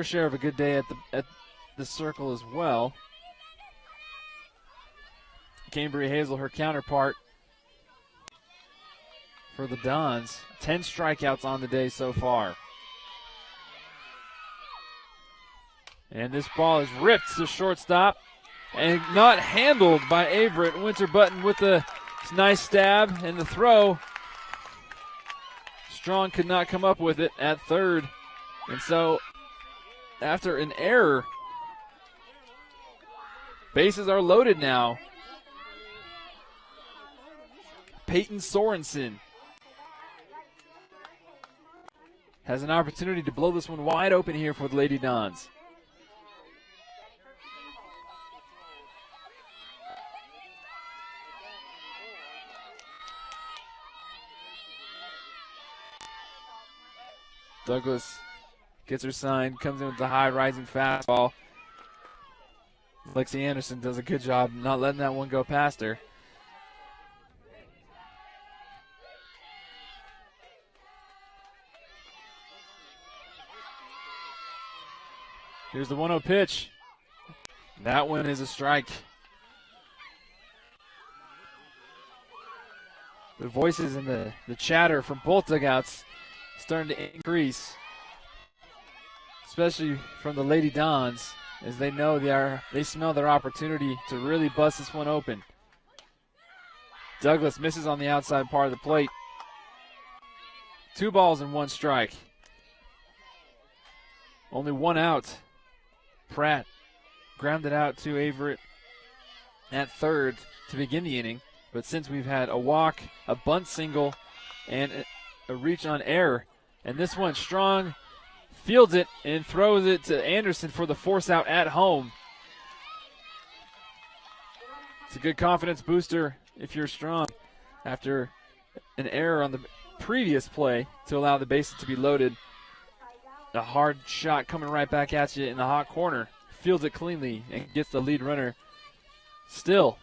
share of a good day at the circle as well. Cambria Hazel, her counterpart for the Dons. 10 strikeouts on the day so far. And this ball is ripped to shortstop and not handled by Averett. Winterbutton with a nice stab and the throw. Strong could not come up with it at third. And so after an error, bases are loaded now. Peyton Sorensen has an opportunity to blow this one wide open here for the Lady Dons. Douglas gets her sign, comes in with the high rising fastball. Lexi Anderson does a good job not letting that one go past her. Here's the 1-0 pitch. That one is a strike. The voices and the chatter from both dugouts starting to increase, especially from the Lady Dons, as they know they smell their opportunity to really bust this one open. Douglas misses on the outside part of the plate. 2 balls and 1 strike. Only 1 out. Pratt grounded out to Averett at third to begin the inning, but since we've had a walk, a bunt single, and a reach on error, and this one Strong fields it and throws it to Anderson for the force out at home. It's a good confidence booster if you're Strong after an error on the previous play to allow the bases to be loaded. A hard shot coming right back at you in the hot corner. Fields it cleanly and gets the lead runner. Still,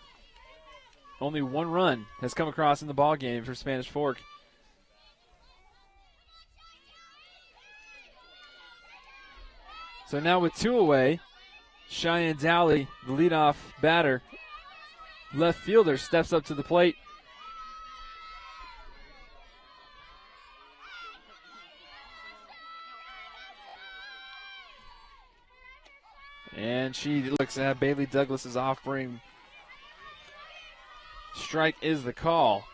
only 1 run has come across in the ball game for Spanish Fork. So now with 2 away, Cheyenne Dowley, the leadoff batter, left fielder, steps up to the plate. And she looks at Bailey Douglas's offering. Strike is the call.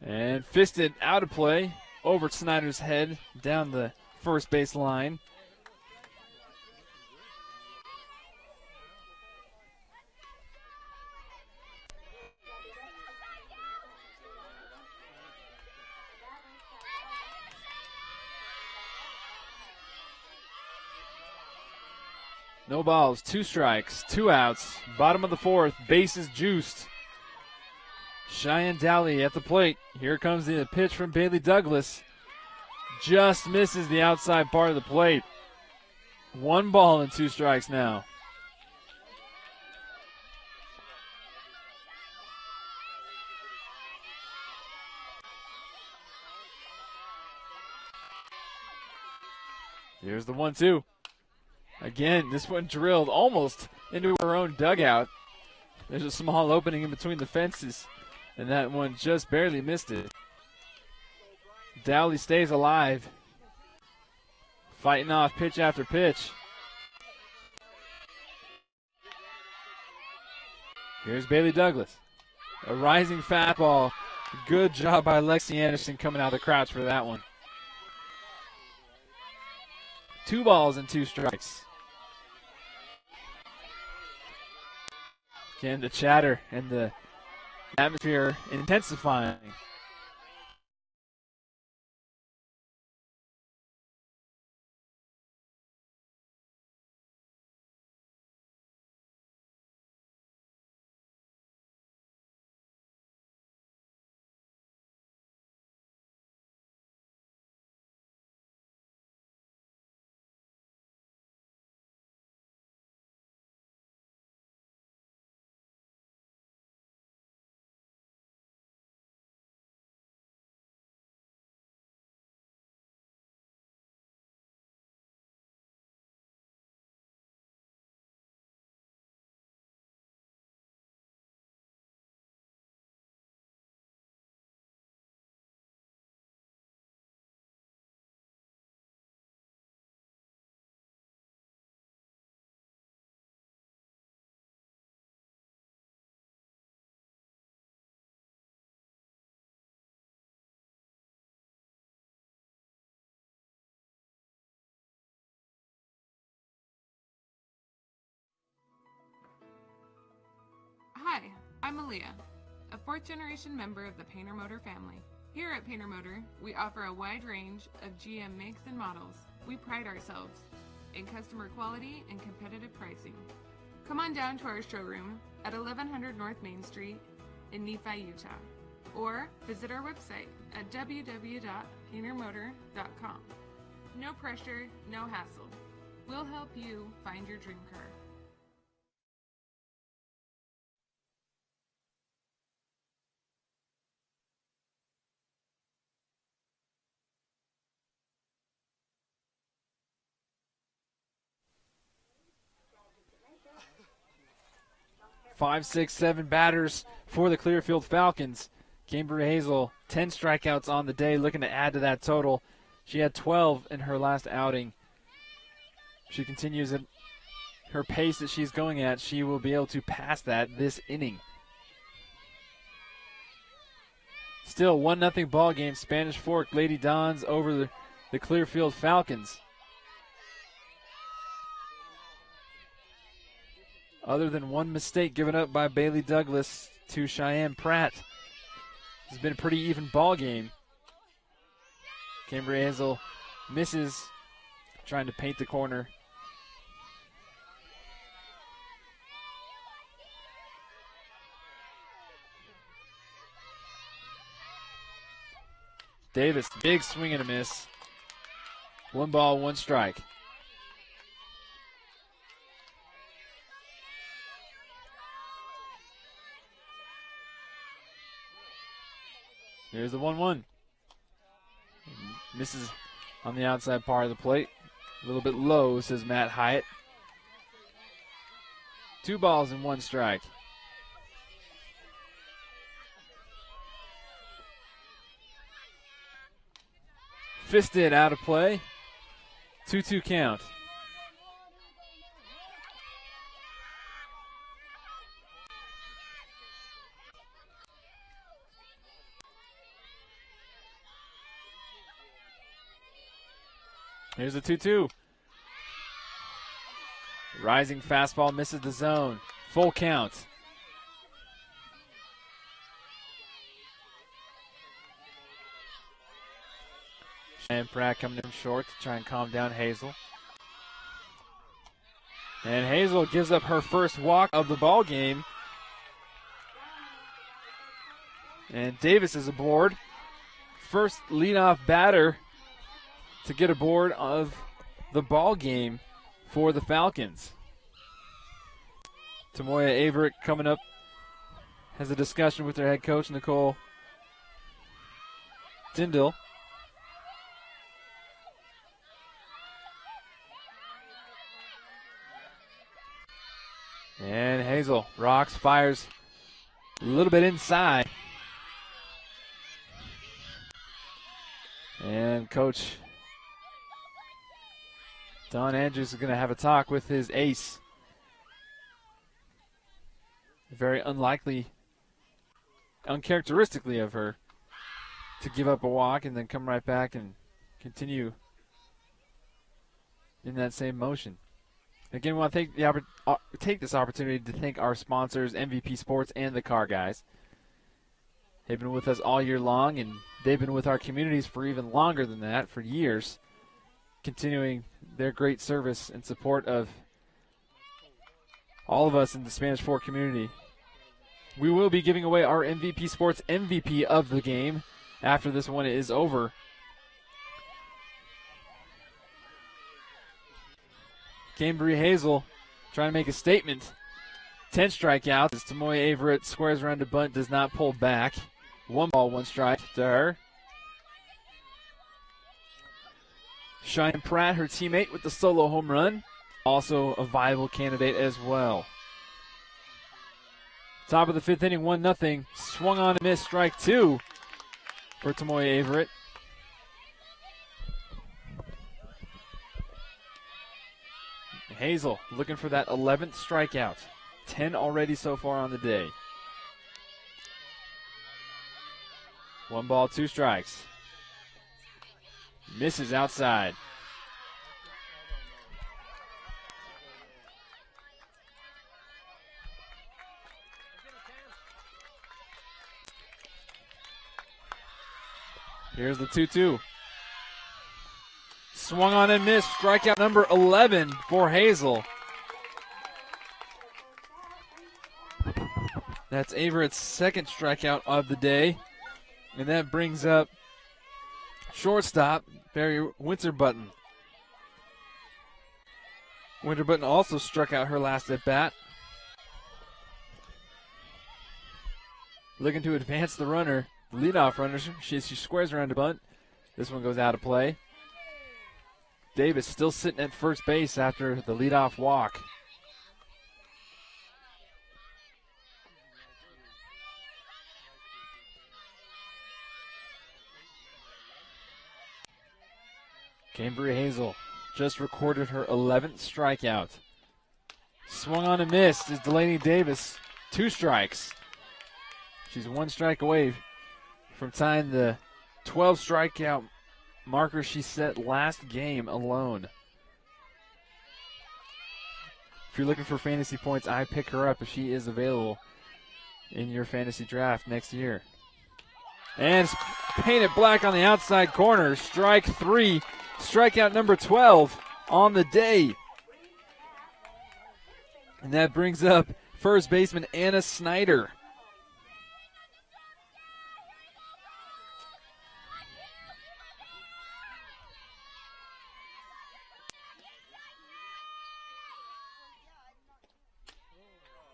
And fisted out of play over Snyder's head down the first base line. No balls, 2 strikes, 2 outs. Bottom of the fourth, bases juiced. Cheyenne Dowley at the plate. Here comes the pitch from Bailey Douglas. Just misses the outside part of the plate. 1 ball and 2 strikes now. Here's the 1-2. Again, this one drilled almost into her own dugout. There's a small opening in between the fences, and that one just barely missed it. Dowley stays alive, fighting off pitch after pitch. Here's Bailey Douglas. A rising fastball. Good job by Lexi Anderson coming out of the crouch for that one. 2 balls and 2 strikes. Again, the chatter and the atmosphere intensifying. Hi, I'm Aaliyah, a 4th-generation member of the Painter Motor family. Here at Painter Motor, we offer a wide range of GM makes and models. We pride ourselves in customer quality and competitive pricing. Come on down to our showroom at 1100 North Main Street in Nephi, Utah, or visit our website at www.paintermotor.com. No pressure, no hassle. We'll help you find your dream car. Five, six, 7 batters for the Clearfield Falcons. Cambria Hazel, 10 strikeouts on the day, looking to add to that total. She had 12 in her last outing. She continues at her pace that she's going at. She will be able to pass that this inning. Still 1-0 ball game. Spanish Fork Lady Dons over the Clearfield Falcons. Other than one mistake given up by Bailey Douglas to Cheyenne Pratt, it's been a pretty even ball game. Cambria Hazel misses, trying to paint the corner. Davis, big swing and a miss. 1 ball, 1 strike. Here's the 1-1. Misses on the outside part of the plate. A little bit low, says Matt Hyatt. 2 balls and 1 strike. fisted out of play. 2-2 count. Here's the 2-2. Rising fastball misses the zone. Full count. And Pratt coming in short to try and calm down Hazel. And Hazel gives up her first walk of the ball game. And Davis is aboard. First leadoff batter to get aboard of the ball game for the Falcons. Tamoya Averitt coming up has a discussion with their head coach, Nicole Tyndall. And Hazel rocks, fires a little bit inside. And Coach Don Andrews is going to have a talk with his ace. Very unlikely, uncharacteristically of her, to give up a walk and then come right back and continue in that same motion. Again, we want to take this opportunity to thank our sponsors, MVP Sports and the Car Guys. They've been with us all year long, and they've been with our communities for even longer than that, for years, continuing their great service and support of all of us in the Spanish Fork community. We will be giving away our MVP Sports MVP of the game after this one is over. Cambry Hazel trying to make a statement. 10 strikeouts as Tamoya Averitt squares around to bunt, does not pull back. 1 ball, 1 strike to her. Cheyenne Pratt, her teammate, with the solo home run. Also a viable candidate as well. Top of the 5th inning, 1-0. Swung on and missed, strike 2 for Tamoya Averitt. Hazel looking for that 11th strikeout. 10 already so far on the day. 1 ball, 2 strikes. Misses outside. Here's the 2-2. Swung on and missed. Strikeout number 11 for Hazel. That's Averitt's 2nd strikeout of the day. And that brings up shortstop Barry Winterbutton. Winterbutton also struck out her last at bat. Looking to advance the runner. The leadoff runner, she squares around to bunt. This one goes out of play. Davis still sitting at first base after the leadoff walk. Cambria Hazel just recorded her 11th strikeout. Swung on and missed is Delaney Davis. 2 strikes. She's 1 strike away from tying the 12 strikeout marker she set last game alone. If you're looking for fantasy points, I pick her up if she is available in your fantasy draft next year. And painted black on the outside corner. Strike 3. Strikeout number 12 on the day. And that brings up first baseman Anna Snyder.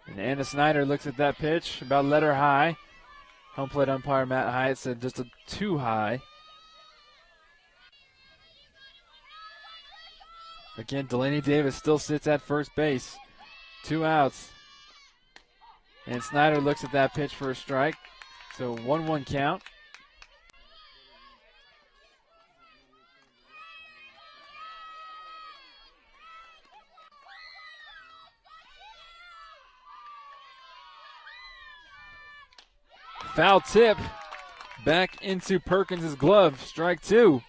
And Anna Snyder looks at that pitch, about let her high. Home plate umpire Matt Hyatt said just a too high. Again, Delaney Davis still sits at first base. 2 outs. And Snyder looks at that pitch for a strike. So 1-1 count. Foul tip back into Perkins' glove. Strike 2.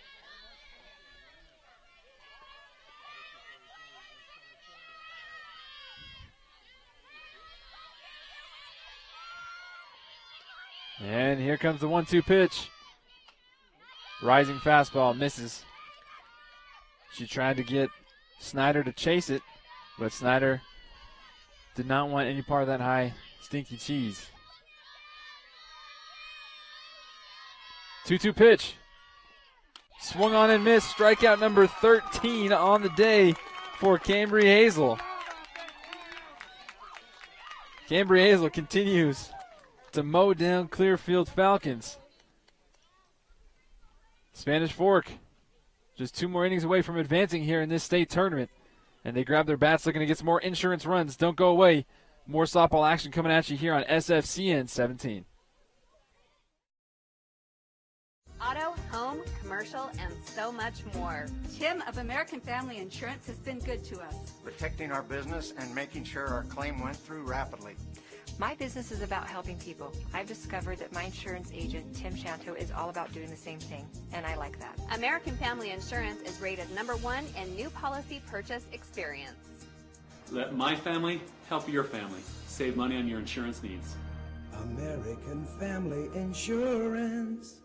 And here comes the 1-2 pitch. Rising fastball, misses. She tried to get Snyder to chase it, but Snyder did not want any part of that high stinky cheese. 2-2 pitch. Swung on and missed. Strikeout number 13 on the day for Cambry Hazel. Cambry Hazel continues to mow down Clearfield Falcons. Spanish Fork just 2 more innings away from advancing here in this state tournament. And they grab their bats looking to get some more insurance runs. Don't go away. More softball action coming at you here on SFCN 17. Auto, home, commercial, and so much more. Tim of American Family Insurance has been good to us. Protecting our business and making sure our claim went through rapidly. My business is about helping people. I've discovered that my insurance agent, Tim Shanto, is all about doing the same thing, and I like that. American Family Insurance is rated #1 in new policy purchase experience. Let my family help your family. Save money on your insurance needs. American Family Insurance.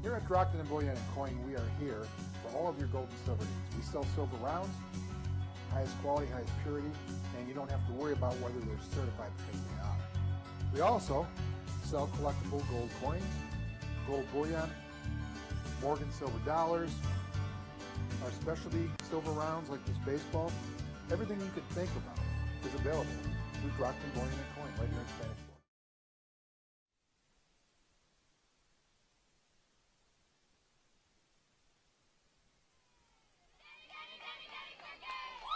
Here at Brockton & Bullion & Coin, we are here for all of your gold and silver needs. We sell silver rounds, highest quality, highest purity, and you don't have to worry about whether they're certified because they are. We also sell collectible gold coins, gold bullion, Morgan silver dollars, our specialty silver rounds like this baseball. Everything you could think about is available through Brockton Bullion & Coin right here in Spanish Fork.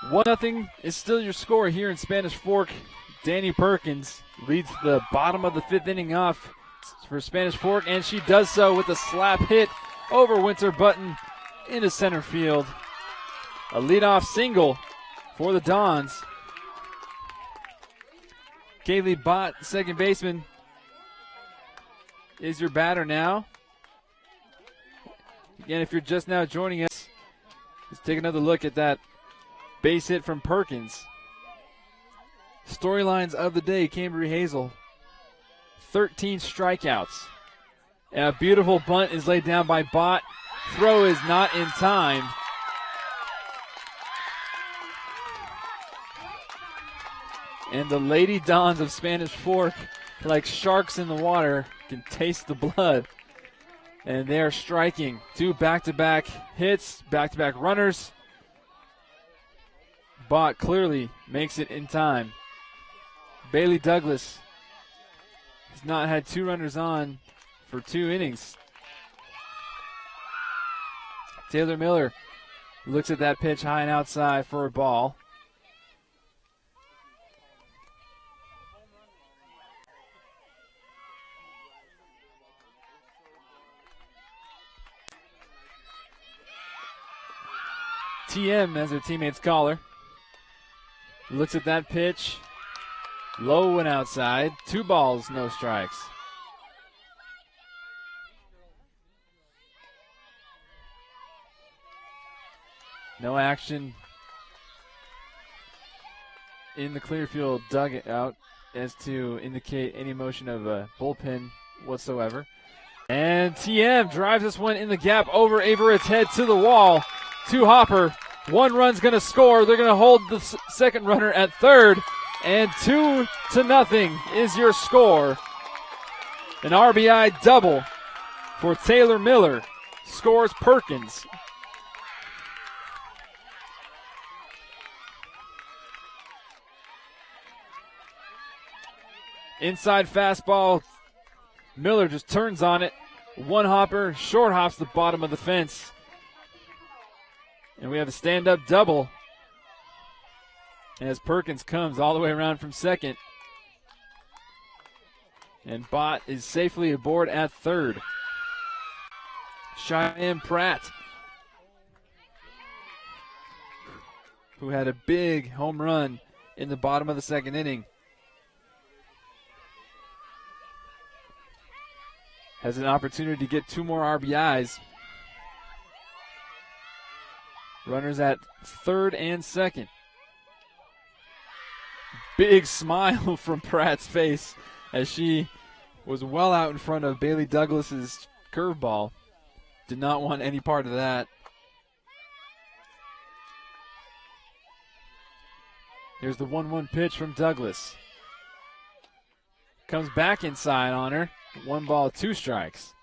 1-0 is still your score here in Spanish Fork. Danny Perkins leads the bottom of the 5th inning off for Spanish Fork, and she does so with a slap hit over Winter Button into center field. A leadoff single for the Dons. Kaylee Bott, second baseman, is your batter now. Again, if you're just now joining us, let's take another look at that base hit from Perkins. Storylines of the day, Cambry Hazel. 13 strikeouts. And a beautiful bunt is laid down by Bott. Throw is not in time. And the Lady Dons of Spanish Fork, like sharks in the water, can taste the blood. And they are striking. 2 back-to-back hits, back-to-back runners. Bott clearly makes it in time. Bailey Douglas has not had 2 runners on for 2 innings. Taylor Miller looks at that pitch high and outside for a ball. TM as her teammates call her. Looks at that pitch. Low and outside. 2 balls, no strikes. No action in the Clearfield dugout as to indicate any motion of a bullpen whatsoever. And TM drives this one in the gap over Averett's head to the wall. 2 hopper. 1 run's going to score. They're going to hold the second runner at third. And 2-0 is your score. An RBI double for Taylor Miller. Scores Perkins. Inside fastball. Miller just turns on it. 1 hopper, short hops the bottom of the fence. And we have a stand-up double as Perkins comes all the way around from second. And Bott is safely aboard at third. Cheyenne Pratt, who had a big home run in the bottom of the second inning. has an opportunity to get 2 more RBIs. Runners at third and second. Big smile from Pratt's face as she was well out in front of Bailey Douglas's curveball. Did not want any part of that. Here's the 1-1 pitch from Douglas. Comes back inside on her. 1 ball, 2 strikes.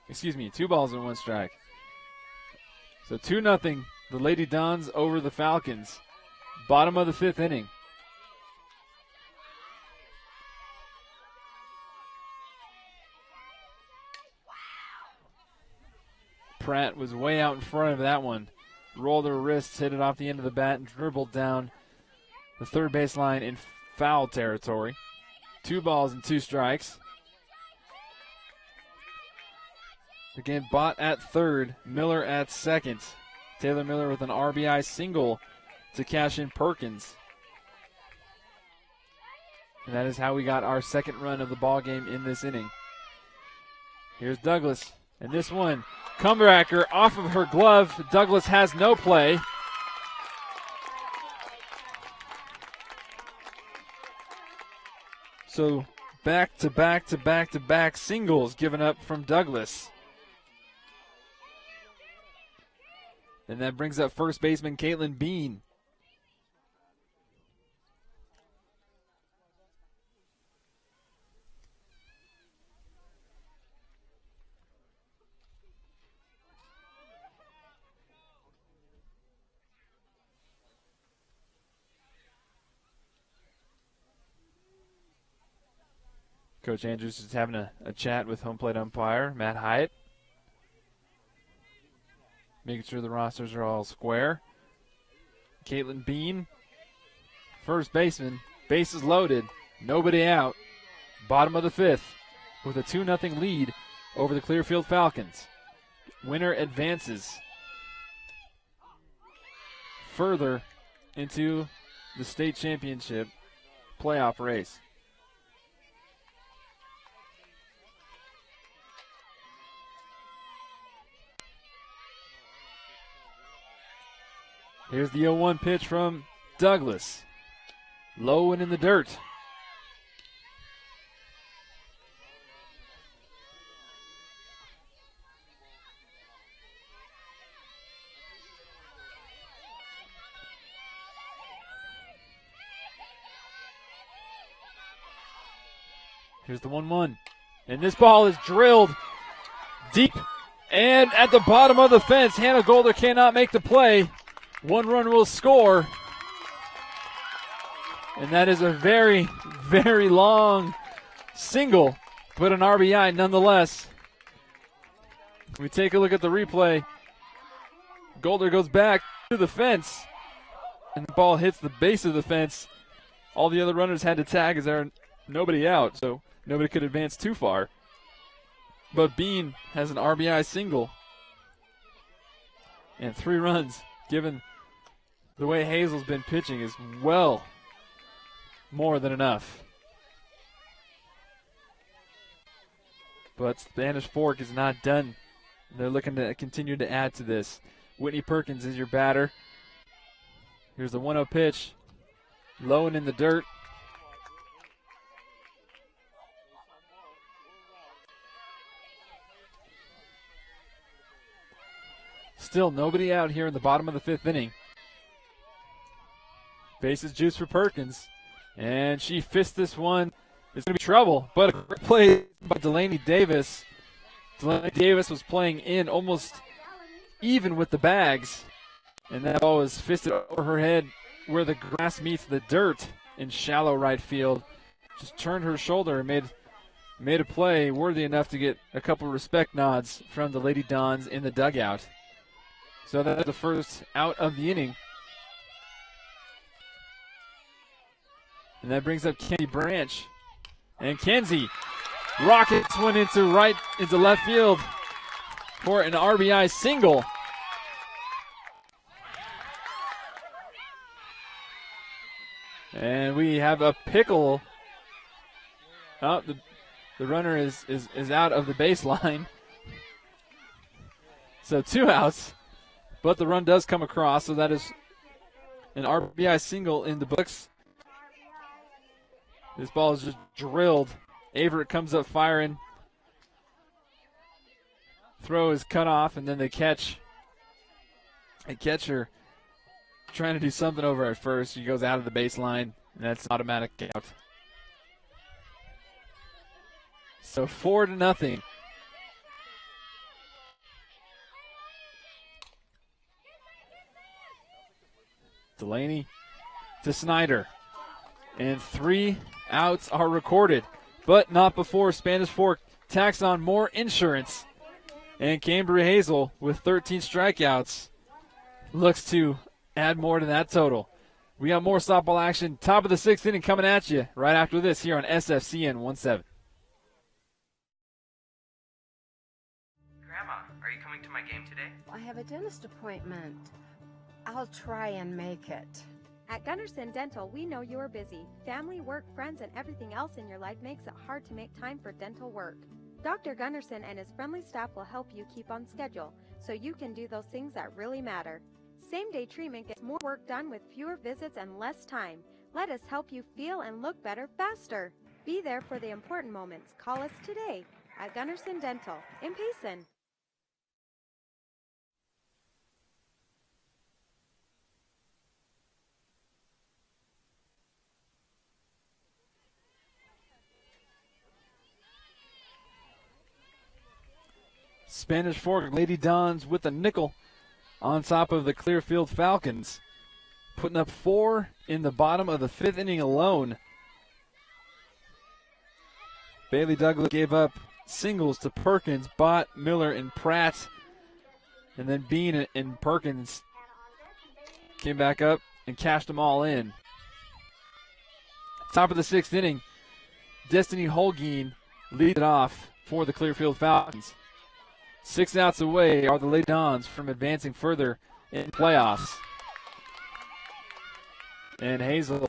Excuse me, 2 balls and 1 strike. So 2-0, the Lady Dons over the Falcons. Bottom of the 5th inning. Pratt was way out in front of that one. Rolled her wrists, hit it off the end of the bat, and dribbled down the third base line in foul territory. 2 balls and 2 strikes. Again, Bott at third, Miller at second. Taylor Miller with an RBI single to cash in Perkins. And that is how we got our second run of the ball game in this inning. Here's Douglas, and this one, comebacker off of her glove. Douglas has no play. So back-to-back singles given up from Douglas. And that brings up first baseman Caitlin Bean. Coach Andrews is having a chat with home plate umpire Matt Hyatt, making sure the rosters are all square. Caitlin Bean, first baseman, bases loaded, nobody out. Bottom of the 5th with a 2-0 lead over the Clearfield Falcons. Winner advances further into the state championship playoff race. Here's the 0-1 pitch from Douglas. Low and in the dirt. Here's the 1-1. And this ball is drilled deep and at the bottom of the fence. Hannah Golder cannot make the play. 1 run will score. And that is a very, very long single, but an RBI nonetheless. We take a look at the replay. Golder goes back to the fence, and the ball hits the base of the fence. All the other runners had to tag as there nobody out, so nobody could advance too far. But Bean has an RBI single and 3 runs, given the way Hazel's been pitching, is well more than enough. But Spanish Fork is not done. They're looking to continue to add to this. Whitney Perkins is your batter. Here's the 1-0 pitch. Low and in the dirt. Still nobody out here in the bottom of the 5th inning. Bases juice for Perkins. And she fists this one. It's going to be trouble, but a great play by Delaney Davis. Delaney Davis was playing in almost even with the bags. And that ball was fisted over her head where the grass meets the dirt in shallow right field. Just turned her shoulder and made a play worthy enough to get a couple respect nods from the Lady Dons in the dugout. So that's the first out of the inning. And that brings up Kenzie Branch. And Kenzie rockets one into left field for an RBI single. And we have a pickle. Oh, The runner is out of the baseline. So 2 outs, but the run does come across, so that is an RBI single in the books. This ball is just drilled. Averett comes up firing. Throw is cut off, and then they catch. A catcher trying to do something over at first. He goes out of the baseline, and that's an automatic out. So 4-0. Delaney to Snyder. And 3 outs are recorded, but not before Spanish Fork tacks on more insurance. And Cambria Hazel, with 13 strikeouts, looks to add more to that total. We got more softball action. Top of the 6th inning coming at you right after this here on SFCN 17. Grandma, are you coming to my game today? I have a dentist appointment. I'll try and make it. At Gunderson Dental, we know you're busy. Family, work, friends, and everything else in your life makes it hard to make time for dental work. Dr. Gunderson and his friendly staff will help you keep on schedule so you can do those things that really matter. Same-day treatment gets more work done with fewer visits and less time. Let us help you feel and look better faster. Be there for the important moments. Call us today at Gunderson Dental in Payson. Spanish Fork Lady Dons with a nickel on top of the Clearfield Falcons, putting up 4 in the bottom of the 5th inning alone. Bailey Douglas gave up singles to Perkins, Bott, Miller, and Pratt. And then Bean and Perkins came back up and cashed them all in. Top of the 6th inning, Destiny Holguin leads it off for the Clearfield Falcons. 6 outs away are the Lady Dons from advancing further in playoffs. And Hazel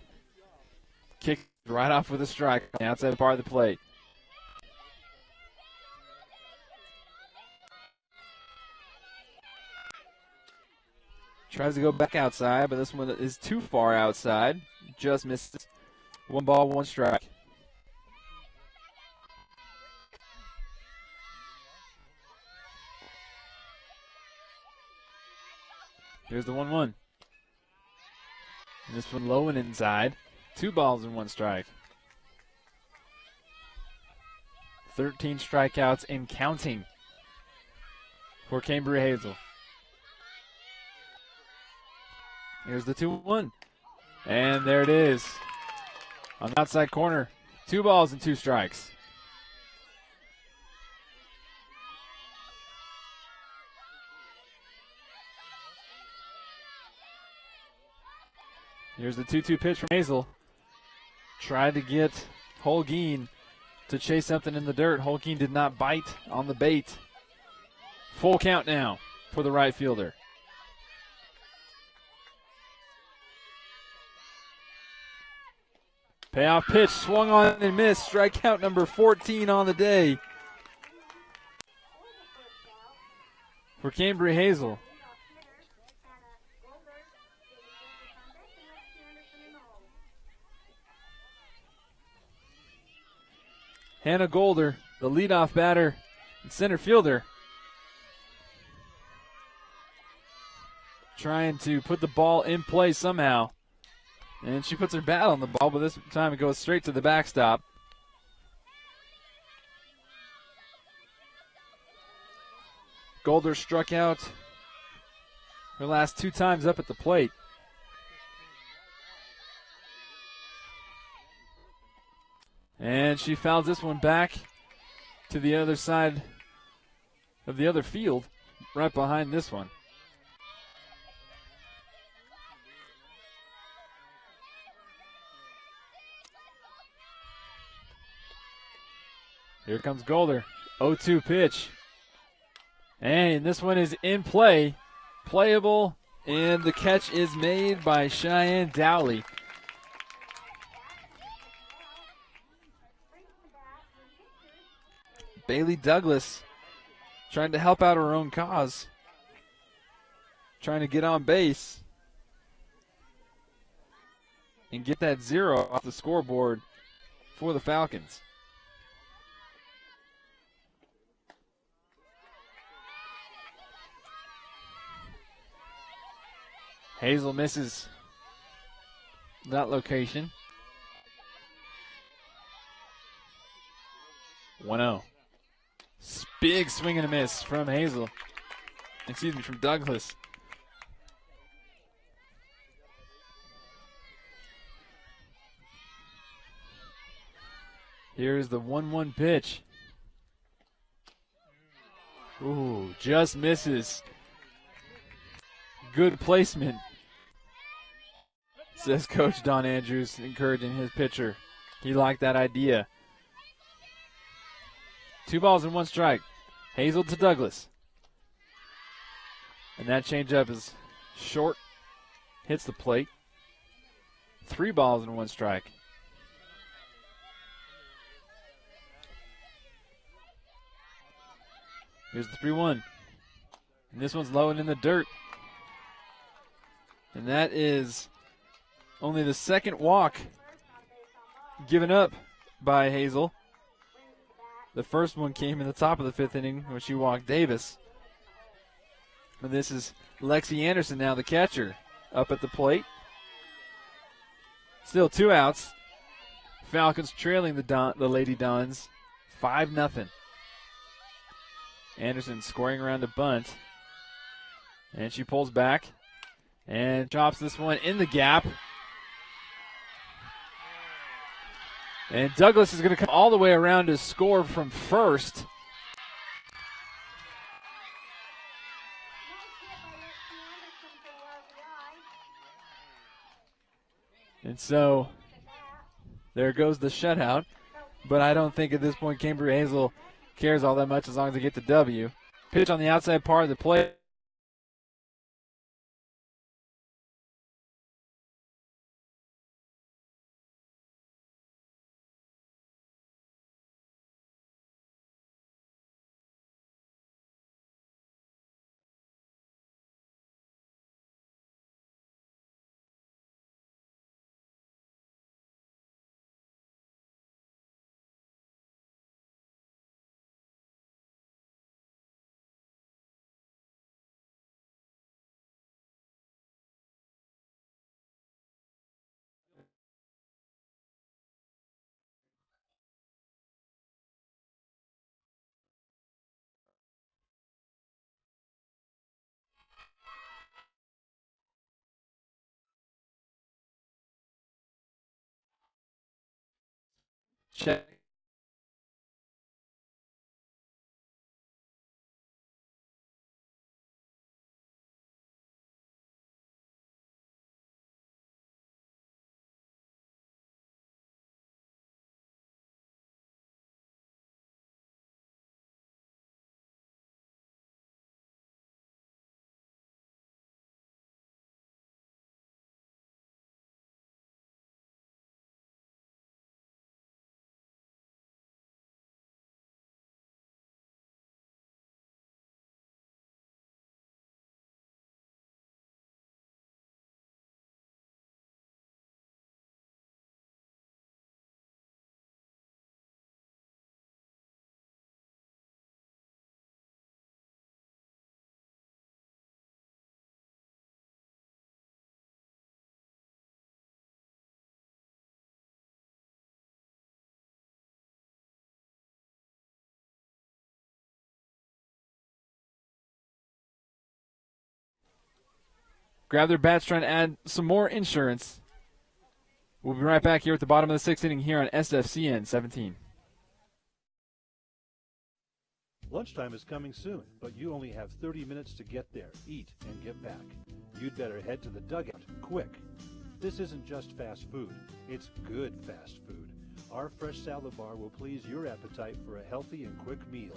kicked right off with a strike on the outside part of the plate. Tries to go back outside, but this one is too far outside. Just misses. 1 ball, 1 strike. Here's the 1-1. And this one low and inside. 2 balls and 1 strike. 13 strikeouts and counting for Cambria Hazel. Here's the 2-1. And there it is. On the outside corner. 2 balls and 2 strikes. Here's the 2-2 pitch from Hazel. Tried to get Holguin to chase something in the dirt. Holguin did not bite on the bait. Full count now for the right fielder. Payoff pitch, swung on and missed. Strikeout number 14 on the day for Cambria Hazel. Hannah Golder, the leadoff batter and center fielder, trying to put the ball in play somehow. And she puts her bat on the ball, but this time it goes straight to the backstop. Golder struck out her last 2 times up at the plate. And she fouls this one back to the other side of the other field, right behind this one. Here comes Golder. 0-2 pitch. And this one is in play. Playable. And the catch is made by Cheyenne Dowley. Bailey Douglas trying to help out her own cause. Trying to get on base and get that 0 off the scoreboard for the Falcons. Hazel misses that location. 1-0. Big swing and a miss from Hazel. Excuse me, from Douglas. Here's the 1-1 pitch. Ooh, just misses. Good placement, says Coach Don Andrews, encouraging his pitcher. He liked that idea. 2 balls and 1 strike. Hazel to Douglas. And that changeup is short, hits the plate. 3 balls and 1 strike. Here's the 3-1. And this one's low and in the dirt. And that is only the second walk given up by Hazel. The first one came in the top of the 5th inning when she walked Davis. And this is Lexi Anderson now, the catcher, up at the plate. Still 2 outs. Falcons trailing the Lady Dons 5-0. Anderson scoring around a bunt. And she pulls back and chops this one in the gap. And Douglas is going to come all the way around to score from first. And so there goes the shutout. But I don't think at this point Cambria Hazel cares all that much as long as they get the W. Pitch on the outside part of the plate. Check. Grab their bats, trying to add some more insurance. We'll be right back here at the bottom of the 6th inning here on SFCN 17. Lunchtime is coming soon, but you only have 30 minutes to get there, eat, and get back. You'd better head to the dugout, quick. This isn't just fast food, it's good fast food. Our fresh salad bar will please your appetite for a healthy and quick meal.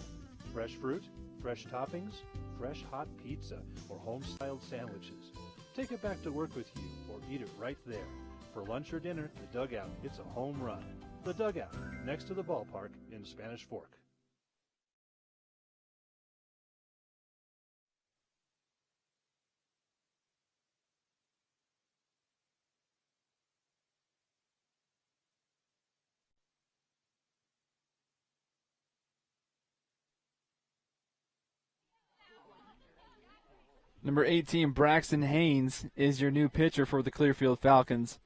Fresh fruit, fresh toppings, fresh hot pizza, or home-styled sandwiches. Take it back to work with you, or eat it right there. For lunch or dinner, the dugout, it's a home run. The dugout, next to the ballpark in Spanish Fork. Number 18, Braxton Haynes, is your new pitcher for the Clearfield Falcons.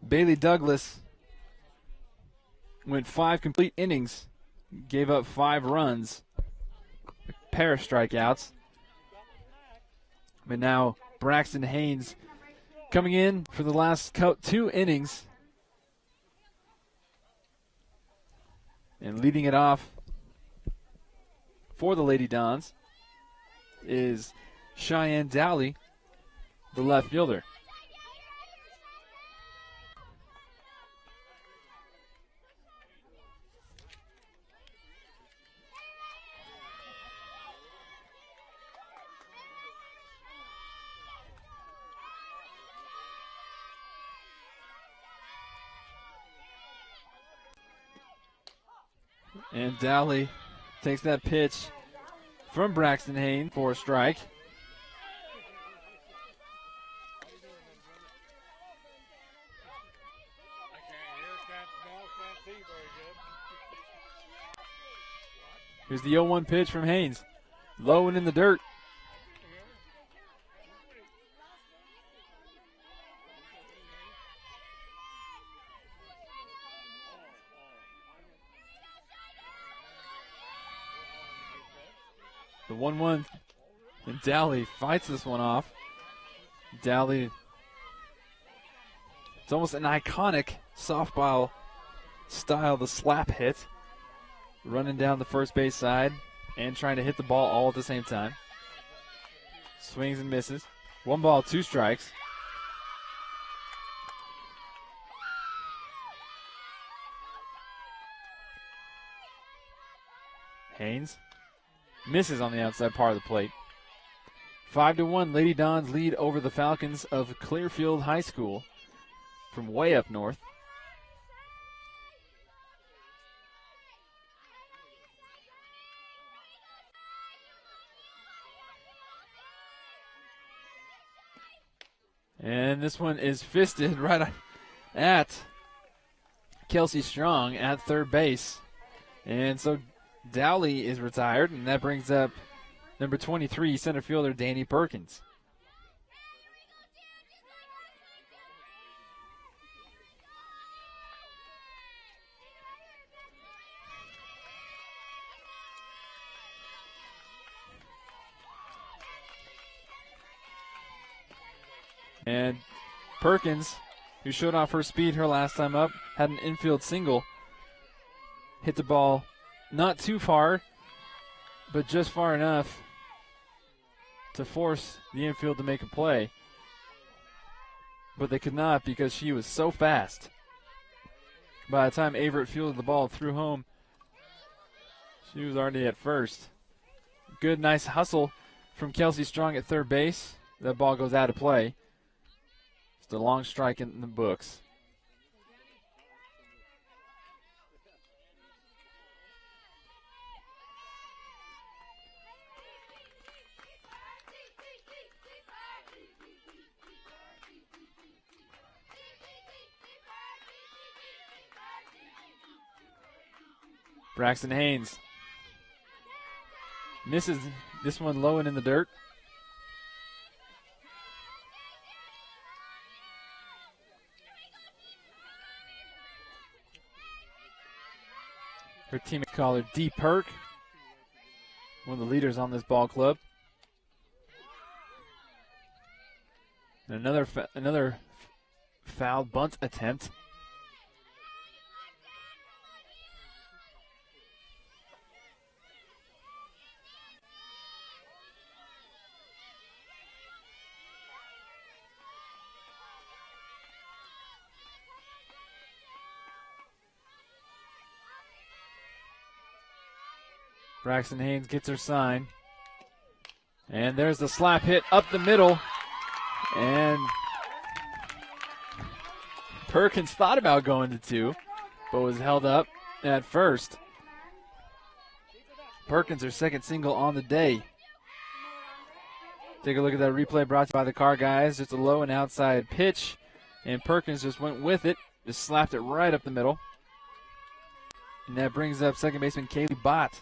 Bailey Douglas went 5 complete innings, gave up 5 runs, a pair of strikeouts. But now Braxton Haynes coming in for the last 2 innings and leading it off for the Lady Dons is Cheyenne Dowley, the left fielder. And Dowley takes that pitch from Braxton Haynes for a strike. Here's the 0-1 pitch from Haynes. Low and in the dirt. The 1-1, and Dowley fights this one off. Dowley, it's almost an iconic softball style, the slap hit. Running down the first base side and trying to hit the ball all at the same time. Swings and misses. 1 ball, 2 strikes. Haynes misses on the outside part of the plate. 5-1, Lady Dons lead over the Falcons of Clearfield High School from way up north. And this one is fisted right at Kelsey Strong at third base. And so Dowley is retired, and that brings up number 23, center fielder Danny Perkins. And Perkins, who showed off her speed her last time up, had an infield single. Hit the ball not too far, but just far enough to force the infield to make a play. But they could not because she was so fast. By the time Averett fielded the ball through home, she was already at first. Good, nice hustle from Kelsey Strong at third base. That ball goes out of play. It's a long strike in the books. Braxton Haynes misses this one low and in the dirt. Her teammate called her D. Perk, one of the leaders on this ball club. And another foul bunt attempt. Braxton Haynes gets her sign. And there's the slap hit up the middle. And Perkins thought about going to 2, but was held up at first. Perkins, her second single on the day. Take a look at that replay brought to you by the Car Guys. Just a low and outside pitch. And Perkins just went with it. Just slapped it right up the middle. And that brings up second baseman Kaylee Bott.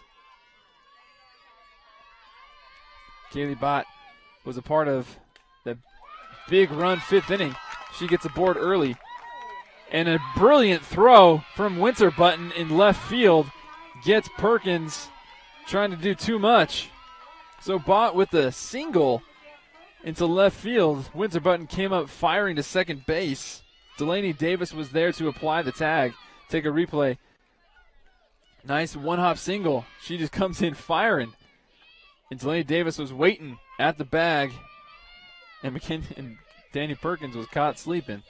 Kaylee Bott was a part of the big run 5th inning. She gets aboard early. And a brilliant throw from Winterbutton in left field gets Perkins trying to do too much. So Bott with a single into left field. Winterbutton came up firing to second base. Delaney Davis was there to apply the tag. Take a replay. Nice one-hop single. She just comes in firing. And Delaney Davis was waiting at the bag. And Danny Perkins was caught sleeping.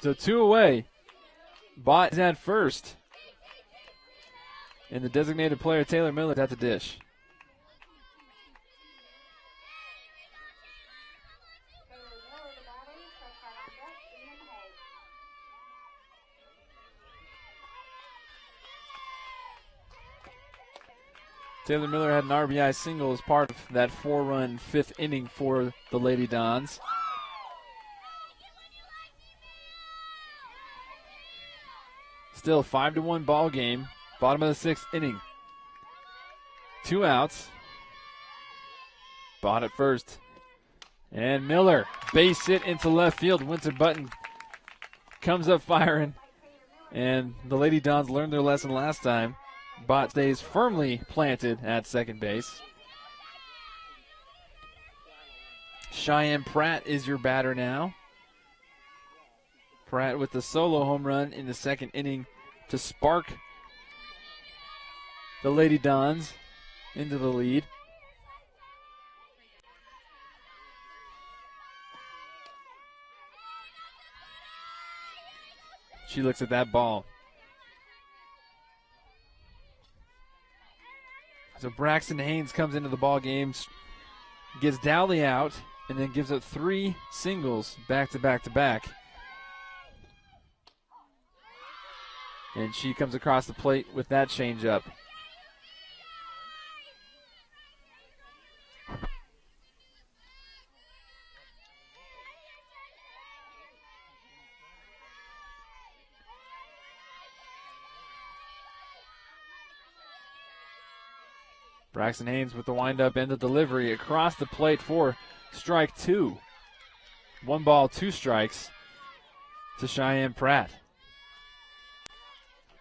So 2 away. Bott is at first. And the designated player, Taylor Miller, is at the dish. Taylor Miller had an RBI single as part of that 4-run 5th inning for the Lady Dons. Still 5-1 ball game. Bottom of the 6th inning. 2 outs. Bott at first. And Miller, base hit into left field. Winterbutton comes up firing. And the Lady Dons learned their lesson last time. Bott stays firmly planted at second base. Cheyenne Pratt is your batter now. Pratt with the solo home run in the 2nd inning to spark the Lady Dons into the lead. She looks at that ball. So Braxton Haynes comes into the ball game, gets Dowley out, and then gives up 3 singles back to back to back. And she comes across the plate with that changeup. Braxton Haynes with the windup and the delivery across the plate for strike 2. 1 ball, 2 strikes to Cheyenne Pratt.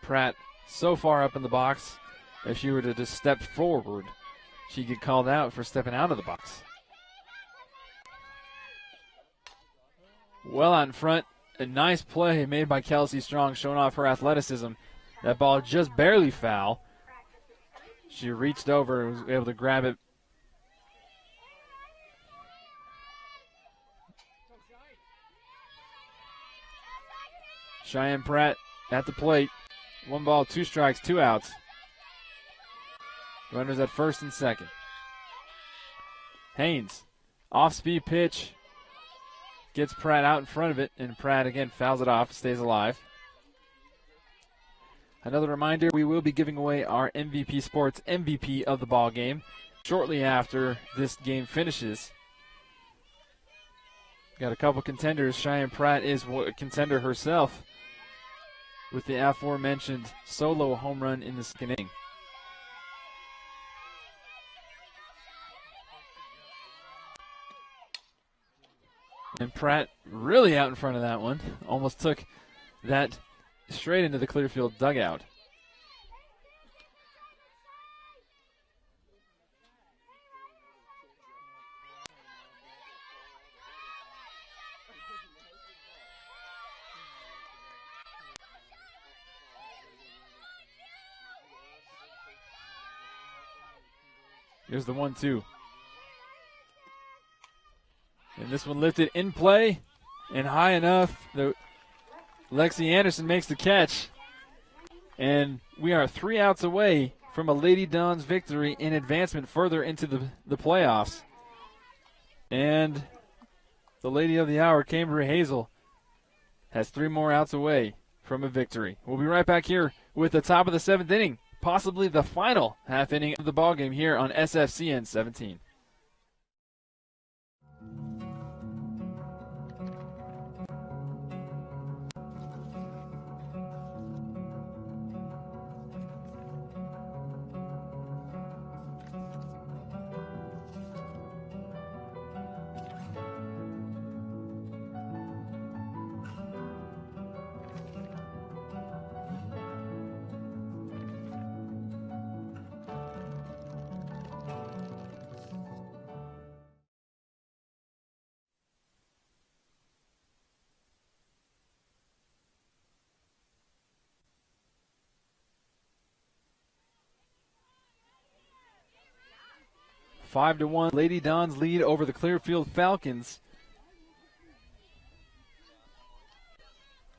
Pratt so far up in the box, if she were to just step forward, she'd get called out for stepping out of the box. Well out in front, a nice play made by Kelsey Strong, showing off her athleticism. That ball just barely foul. She reached over and was able to grab it. Cheyenne Pratt at the plate. 1 ball, 2 strikes, 2 outs. Runners at first and second. Haynes, off-speed pitch. Gets Pratt out in front of it, and Pratt again fouls it off, stays alive. Another reminder, we will be giving away our MVP Sports MVP of the ball game shortly after this game finishes. Got a couple contenders. Cheyenne Pratt is a contender herself with the aforementioned solo home run in the 2nd inning. And Pratt really out in front of that one. Almost took that straight into the Clearfield dugout. Here's the 1-2. And this one lifted in play and high enough. Lexi Anderson makes the catch. And we are 3 outs away from a Lady Dons victory in advancement further into the playoffs. And the Lady of the Hour, Cambria Hazel, has 3 more outs away from a victory. We'll be right back here with the top of the 7th inning, possibly the final half inning of the ballgame here on SFCN 17. 5-1. Lady Dons lead over the Clearfield Falcons.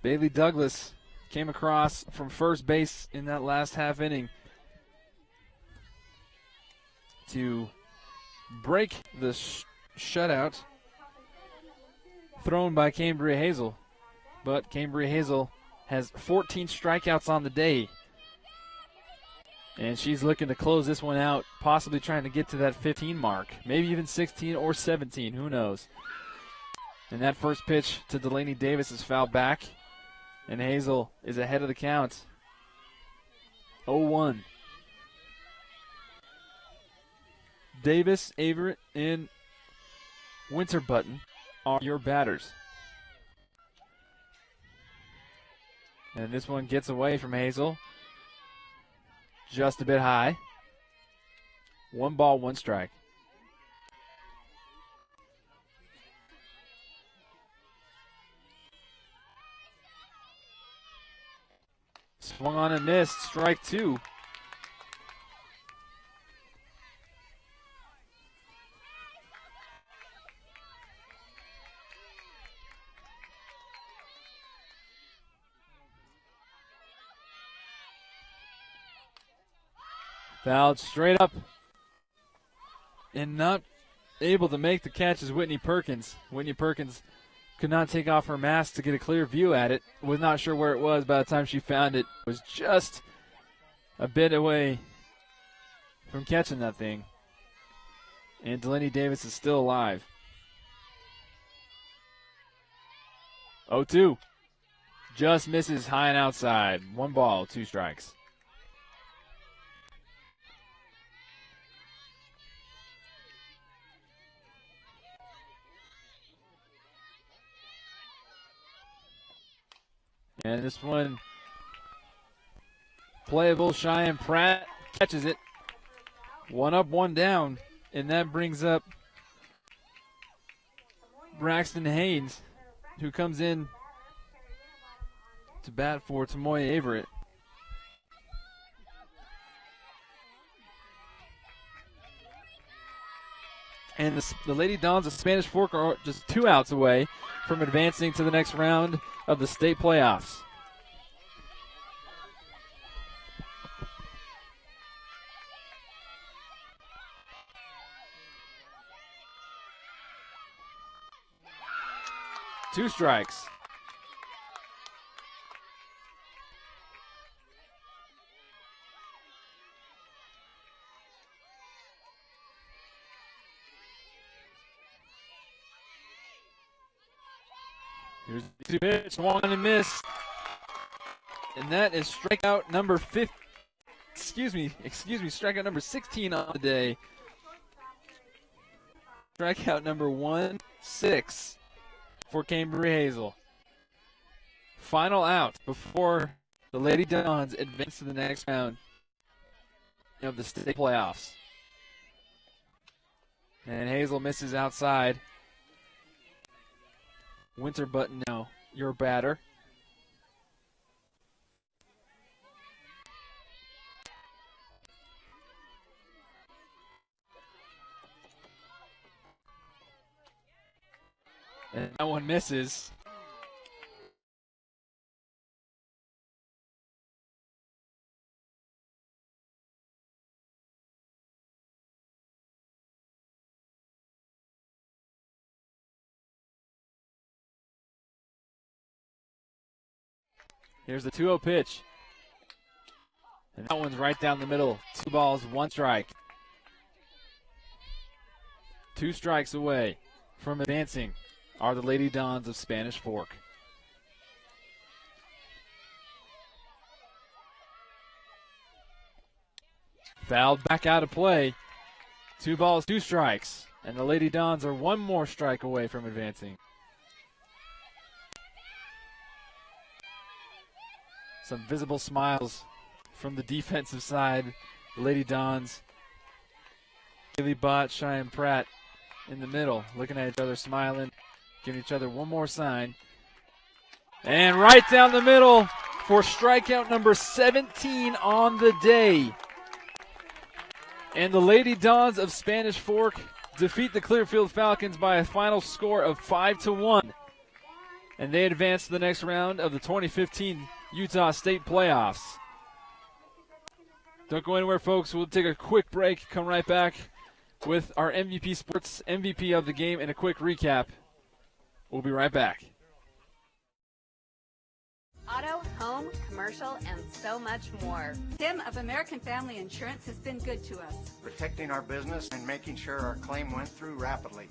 Bailey Douglas came across from first base in that last half inning to break the shutout thrown by Cambria Hazel. But Cambria Hazel has 14 strikeouts on the day. And she's looking to close this one out, possibly trying to get to that 15 mark. Maybe even 16 or 17, who knows. And that first pitch to Delaney Davis is fouled back. And Hazel is ahead of the count. 0-1. Davis, Averett, and Winterbutton are your batters. And this one gets away from Hazel. Just a bit high. 1 ball, 1 strike. Swung on and missed. Strike 2. Fouled straight up. And not able to make the catch is Whitney Perkins. Whitney Perkins could not take off her mask to get a clear view at it. Was not sure where it was by the time she found it. Was just a bit away from catching that thing. And Delaney Davis is still alive. 0-2. Just misses high and outside. 1 ball, 2 strikes. And this one, playable. Cheyenne Pratt catches it. 1 up, 1 down. And that brings up Braxton Haynes, who comes in to bat for Tamoya Averett. And the Lady Dons of Spanish Fork are just 2 outs away from advancing to the next round of the state playoffs. Two strikes. Here's the pitch, swung and missed. And that is strikeout number 15. Excuse me, strikeout number 16 on the day. Strikeout number 1-6 for Cambria Hazel. Final out before the Lady Dons advance to the next round of the state playoffs. And Hazel misses outside. Winterbutton now, your batter. And that one misses. Here's the 2-0 pitch. And that one's right down the middle. 2 balls, 1 strike. 2 strikes away from advancing are the Lady Dons of Spanish Fork. Fouled back out of play. 2 balls, 2 strikes. And the Lady Dons are 1 more strike away from advancing. Some visible smiles from the defensive side. The Lady Dons, Haley Bott, Cheyenne Pratt in the middle, looking at each other, smiling, giving each other 1 more sign. And right down the middle for strikeout number 17 on the day. And the Lady Dons of Spanish Fork defeat the Clearfield Falcons by a final score of 5-1. And they advance to the next round of the 2015 Utah State Playoffs. Don't go anywhere, folks. We'll take a quick break, come right back with our MVP Sports MVP of the game and a quick recap. We'll be right back. Auto, home, commercial, and so much more. Tim of American Family Insurance has been good to us. Protecting our business and making sure our claim went through rapidly.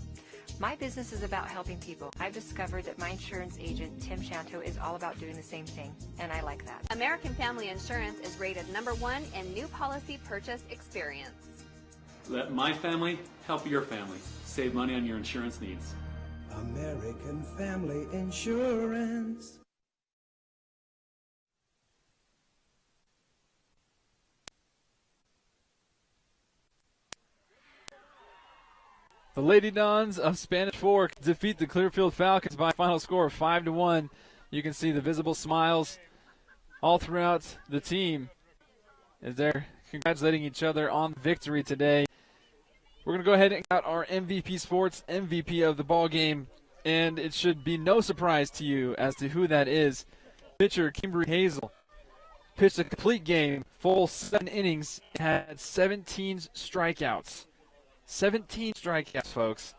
My business is about helping people. I've discovered that my insurance agent, Tim Shanto, is all about doing the same thing, and I like that. American Family Insurance is rated #1 in new policy purchase experience. Let my family help your family. Save money on your insurance needs. American Family Insurance. The Lady Dons of Spanish Fork defeat the Clearfield Falcons by a final score of 5-1. You can see the visible smiles all throughout the team as they're congratulating each other on victory today. We're going to go ahead and get our MVP Sports MVP of the ball game, and it should be no surprise to you as to who that is. Pitcher Kimberly Hazel pitched a complete game, full 7 innings, had 17 strikeouts. 17 strikeouts, folks.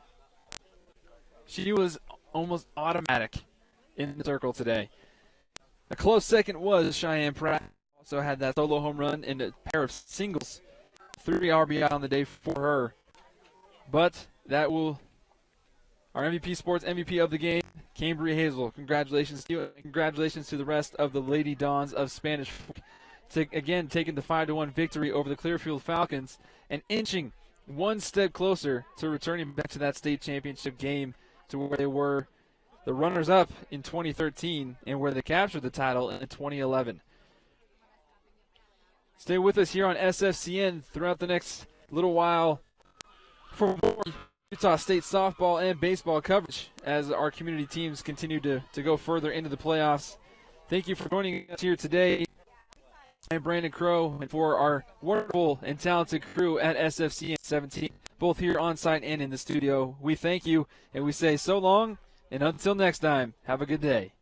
She was almost automatic in the circle today. A close second was Cheyenne Pratt. Also had that solo home run and a pair of singles. 3 RBI on the day for her. But that will, our MVP Sports MVP of the game, Cambria Hazel. Congratulations to you, and congratulations to the rest of the Lady Dons of Spanish Fork. Again, taking the 5-1 victory over the Clearfield Falcons and inching one step closer to returning back to that state championship game, to where they were the runners-up in 2013 and where they captured the title in 2011. Stay with us here on SFCN throughout the next little while for more Utah State softball and baseball coverage as our community teams continue to go further into the playoffs. Thank you for joining us here today. I'm Brandon Crow, and for our wonderful and talented crew at SFCN 17, both here on site and in the studio, we thank you, and we say so long, and until next time, have a good day.